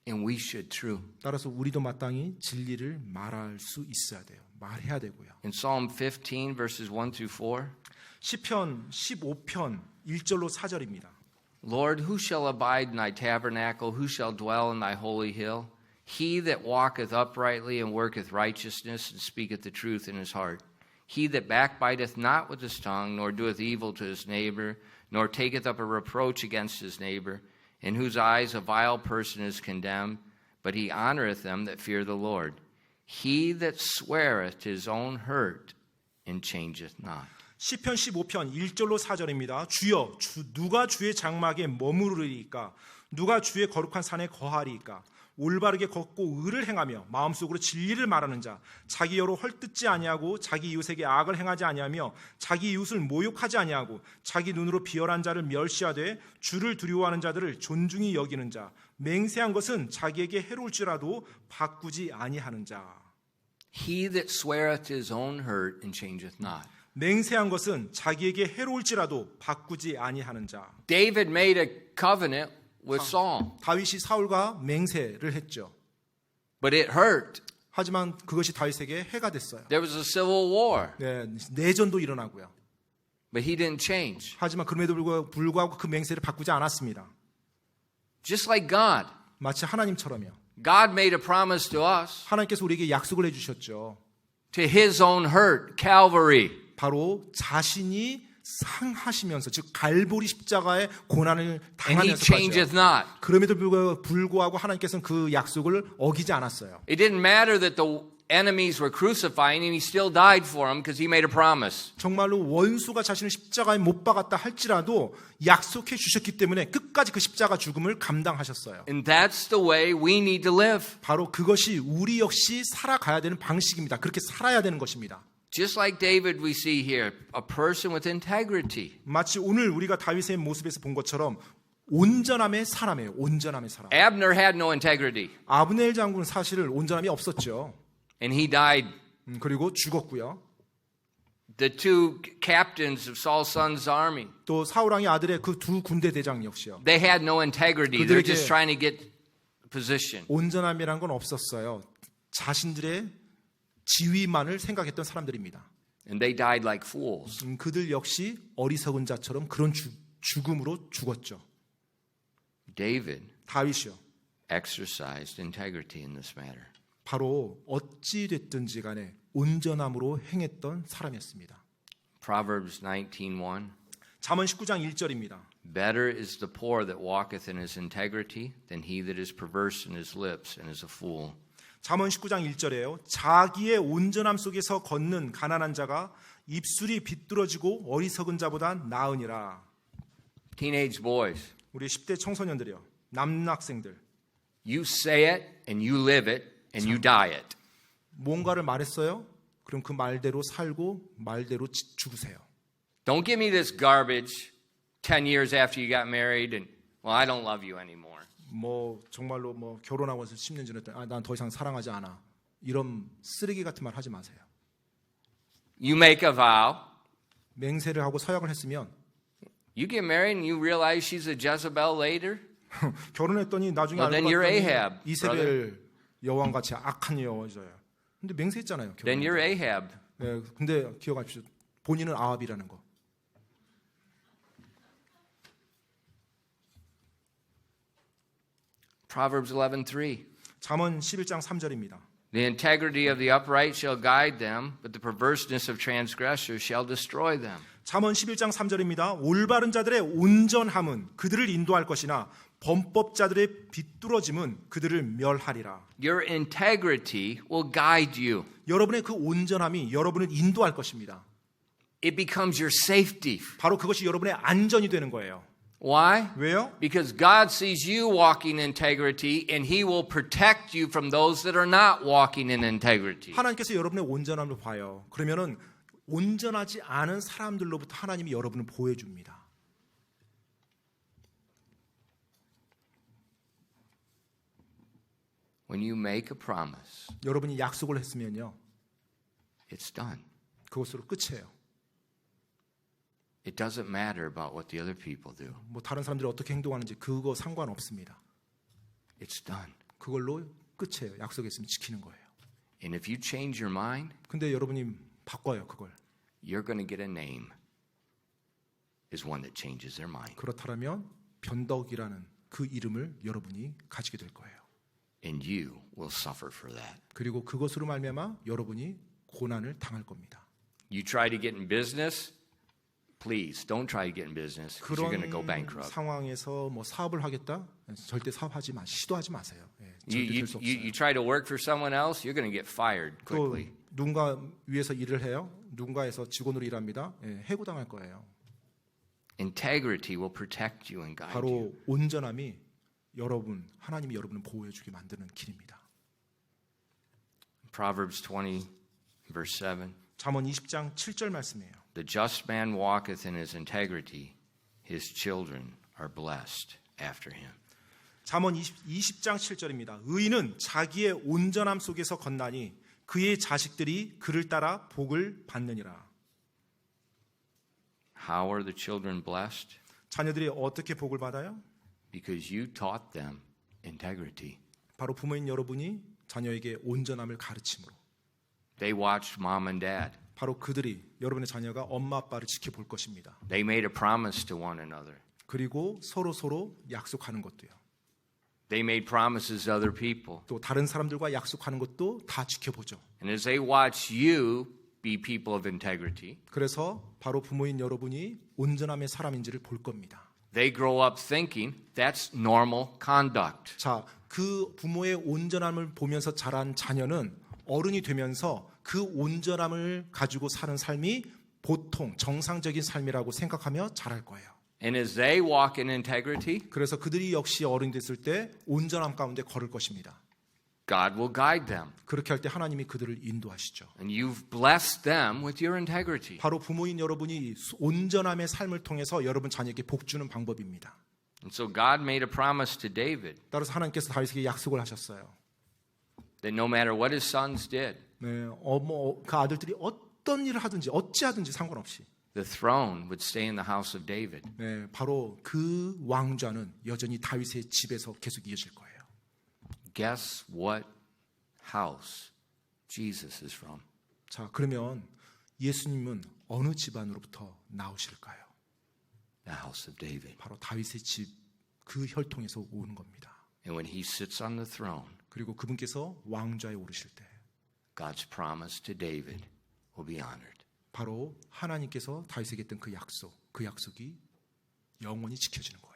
and we should too. 따라서 우리도 마땅히 진리를 말할 수 있어야 돼요. 말해야 되고요. In Psalm 15, verses 1 through 4, 시편 15편 1절로 4절입니다. Lord, who shall abide in thy tabernacle? Who shall dwell in thy holy hill? He that walketh uprightly and worketh righteousness and speaketh the truth in his heart. He that backbiteth not with his tongue, nor doeth evil to his neighbor, nor taketh up a reproach against his neighbor, in whose eyes a vile person is condemned, but he honoreth them that fear the Lord. He that sweareth his own hurt and changeth not. 시편 15편 1절로 4절입니다. 주여 누가 주의 장막에 머무르리이까 누가 주의 거룩한 산에 거하리이까 올바르게 걷고 의를 행하며 마음속으로 진리를 말하는 자 자기 여로 헐뜯지 아니하고 자기 이웃에게 악을 행하지 아니하며 자기 이웃을 모욕하지 아니하고 자기 눈으로 비열한 자를 멸시하되 주를 두려워하는 자들을 존중히 여기는 자 맹세한 것은 자기에게 해로울지라도 바꾸지 아니하는 자. He that sweareth his own hurt and changeth not. 맹세한 것은 자기에게 해로울지라도 바꾸지 아니하는 자. David made a covenant with Saul, 다윗이 사울과 맹세를 했죠. but it hurt. 하지만 그것이 다윗에게 해가 됐어요. There was a civil war, 네, 내전도 일어나고요. but he didn't change. 하지만 그럼에도 불구하고 그 맹세를 바꾸지 않았습니다. Just like God. 마치 하나님처럼요. God made a promise to us, 하나님께서 우리에게 약속을 해주셨죠. to his own hurt, Calvary. 바로 자신이 상하시면서 즉 갈보리 십자가의 고난을 And he 당하면서까지요. changeth not. 그럼에도 불구하고 하나님께서는 그 약속을 어기지 않았어요. It didn't matter that the enemies were crucifying him. He still died for them because he made a promise. 정말로 원수가 자신을 십자가에 못 박았다 할지라도 약속해 주셨기 때문에 끝까지 그 십자가 죽음을 감당하셨어요. And that's the way we need to live. 바로 그것이 우리 역시 살아가야 되는 방식입니다. 그렇게 살아야 되는 것입니다. Just like David we see here, a person with integrity. 마치 오늘 우리가 다윗의 모습에서 본 것처럼 온전함의 사람이에요. 온전함의 사람. Abner had no integrity, 아브넬 장군은 사실 온전함이 없었죠. and he died. 그리고 죽었고요. The two captains of Saul's son's army, 또 사울 왕의 아들의 그 두 군대 대장 역시요. they had no integrity. They're 그들에게 just trying to get position. 온전함이란 건 없었어요. 자신들의 지위만을 생각했던 사람들입니다. And they died like fools. 그들 역시 어리석은 자처럼 그런 죽음으로 죽었죠. David 다윗이요. exercised integrity in this matter. 바로 어찌 됐든지 간에 온전함으로 행했던 사람이었습니다. Proverbs 19:1. 잠언 19장 1절입니다. Better is the poor that walketh in his integrity than he that is perverse in his lips and is a fool. 잠언 19장 1절에요. 자기의 온전함 속에서 걷는 가난한 자가 입술이 비뚤어지고 어리석은 자보다 나으니라. Teenage boys, 우리 10대 청소년들이요. 남학생들. you say it and you live it and you die it. 뭔가를 말했어요? 그럼 그 말대로 살고 말대로 죽으세요. Don't give me this garbage 10 years after you got married and, well, I don't love you anymore. 뭐 정말로 뭐 결혼하고 나서 10년 전에 난 더 이상 사랑하지 않아. 이런 쓰레기 같은 말 하지 마세요. You make a vow. 맹세를 하고 서약을 했으면 You get married and you realize she's a Jezebel later. 결혼했더니 나중에 Well, then you're 알고 Ahab, 봤더니 이세벨 여왕같이 악한 여자예요. 근데 맹세했잖아요. Then you're Ahab. 네, 근데 기억하십시오. 본인은 아합이라는 거. Proverbs 11:3. 잠언 11장 3절입니다. The integrity of the upright shall guide them, but the perverseness of transgressors shall destroy them. 잠언 11장 3절입니다. 올바른 자들의 온전함은 그들을 인도할 것이나 범법자들의 비뚤어짐은 그들을 멸하리라. Your integrity will guide you. 여러분의 그 온전함이 여러분을 인도할 것입니다. It becomes your safety. 바로 그것이 여러분의 안전이 되는 거예요. Why? 왜요? Because God sees you walking in integrity and he will protect you from those that are not walking in integrity. 하나님께서 여러분의 온전함을 봐요. 그러면은 온전하지 않은 사람들로부터 하나님이 여러분을 보호해 줍니다. When you make a promise, 여러분이 약속을 했으면요. it's done. 그것으로 끝이에요. It doesn't matter about what the other people do. 뭐 다른 사람들이 어떻게 행동하는지 그거 상관없습니다. It's done. 그걸로 끝이에요. 약속했으면 지키는 거예요. And if you change your mind, 근데 여러분이 바꿔요, 그걸. you're going to get a name is one that changes their mind. 그렇다면 변덕이라는 그 이름을 여러분이 가지게 될 거예요. And you will suffer for that. 그리고 그것으로 말미암아 여러분이 고난을 당할 겁니다. You try to get in business, please don't try to get in business because you're going to go 그런 bankrupt. 상황에서 뭐 사업을 하겠다? 절대 사업하지 마. 시도하지 마세요. 예, 절대 You 될 수 없어요. try to work for someone else, you're going to get fired 또 quickly. 누군가 위해서 일을 해요. 누군가에서 직원으로 일합니다. 예, 해고당할 거예요. Integrity will protect you and guide you. 바로 온전함이 하나님이 여러분을 보호해 주게 만드는 길입니다. Proverbs 20, verse 7. 잠언 20장 7절 말씀이에요. The just man walketh in his integrity, his children are blessed after him. 잠언 20장 7절입니다. 의인은 자기의 온전함 속에서 건나니 그의 자식들이 그를 따라 복을 받느니라. How are the children blessed? 자녀들이 어떻게 복을 받아요? Because you taught them integrity. 바로 부모인 여러분이 자녀에게 온전함을 가르침으로. They watched mom and dad. 바로 그들이 여러분의 자녀가 엄마 아빠를 지켜볼 것입니다. They made a promise to one another. 그리고 서로 약속하는 것도요. They made promises to other people. 또 다른 사람들과 약속하는 것도 다 지켜보죠. And as they watch you be people of integrity, 그래서 바로 부모인 여러분이 온전함의 사람인지를 볼 겁니다. they grow up thinking that's normal conduct. 자, 그 부모의 온전함을 보면서 자란 자녀는 어른이 되면서 그 온전함을 가지고 사는 삶이 보통 정상적인 삶이라고 생각하며 자랄 거예요. And as they walk in integrity, 그래서 그들이 역시 어른이 됐을 때 온전함 가운데 걸을 것입니다. God will guide them. 그렇게 할 때 하나님이 그들을 인도하시죠. And you've blessed them with your integrity. 바로 부모인 여러분이 온전함의 삶을 통해서 여러분 자녀에게 복 주는 방법입니다. And so God made a promise to David 따라서 하나님께서 다윗에게 약속을 하셨어요. that no matter what his sons did, 네, 그 아들들이 어떤 일을 하든지 어찌하든지 상관없이 the throne would stay in the house of David. 네, 바로 그 왕좌는 여전히 다윗의 집에서 계속 이어질 거예요. Guess what house Jesus is from? 자, 그러면 예수님은 어느 집안으로부터 나오실까요? The house of David. 바로 다윗의 집, 그 혈통에서 오는 겁니다. And when he sits on the throne, 그리고 그분께서 왕좌에 오르실 때 God's promise to David will be honored. 바로 하나님께서 다윗에게 했던 그 약속이 영원히 지켜지는 거예요.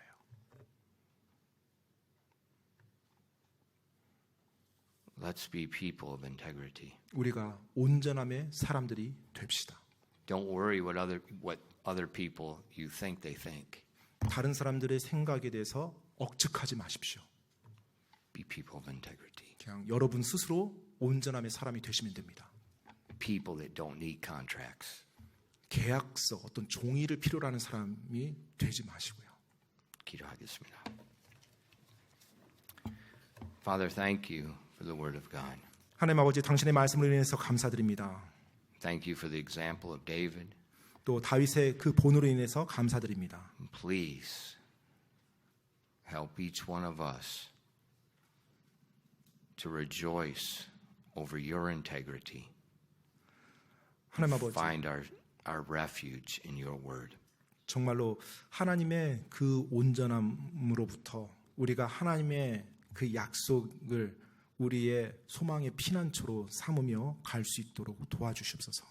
Let's be people of integrity. 우리가 온전함의 사람들이 됩시다. Don't worry what other people you think they think. 다른 사람들의 생각에 대해서 억측하지 마십시오. Be people of integrity. 그냥 여러분 스스로 온전함의 사람이 되시면 됩니다. People that don't need contracts. 계약서, 어떤 종이를 필요로 하는 사람이 되지 마시고요. 기도하겠습니다. Father, thank you for the word of God. 하나님 아버지, 당신의 말씀을 인해서 감사드립니다. Thank you for the example of David. 또 다윗의 그 본으로 인해서 감사드립니다. And please help each one of us to rejoice over your integrity. 하나님 아버지, Find our refuge in your word. 정말로 하나님의 그 온전함으로부터 우리가 하나님의 그 약속을 우리의 소망의 피난처로 삼으며 갈 수 있도록 도와주시옵소서.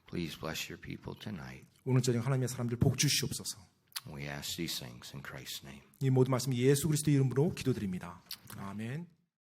Please bless your people tonight. 오늘 저녁 하나님의 사람들 복 주시옵소서. We ask these things in Christ's name. 이 모든 말씀 예수 그리스도 이름으로 기도드립니다. 아멘.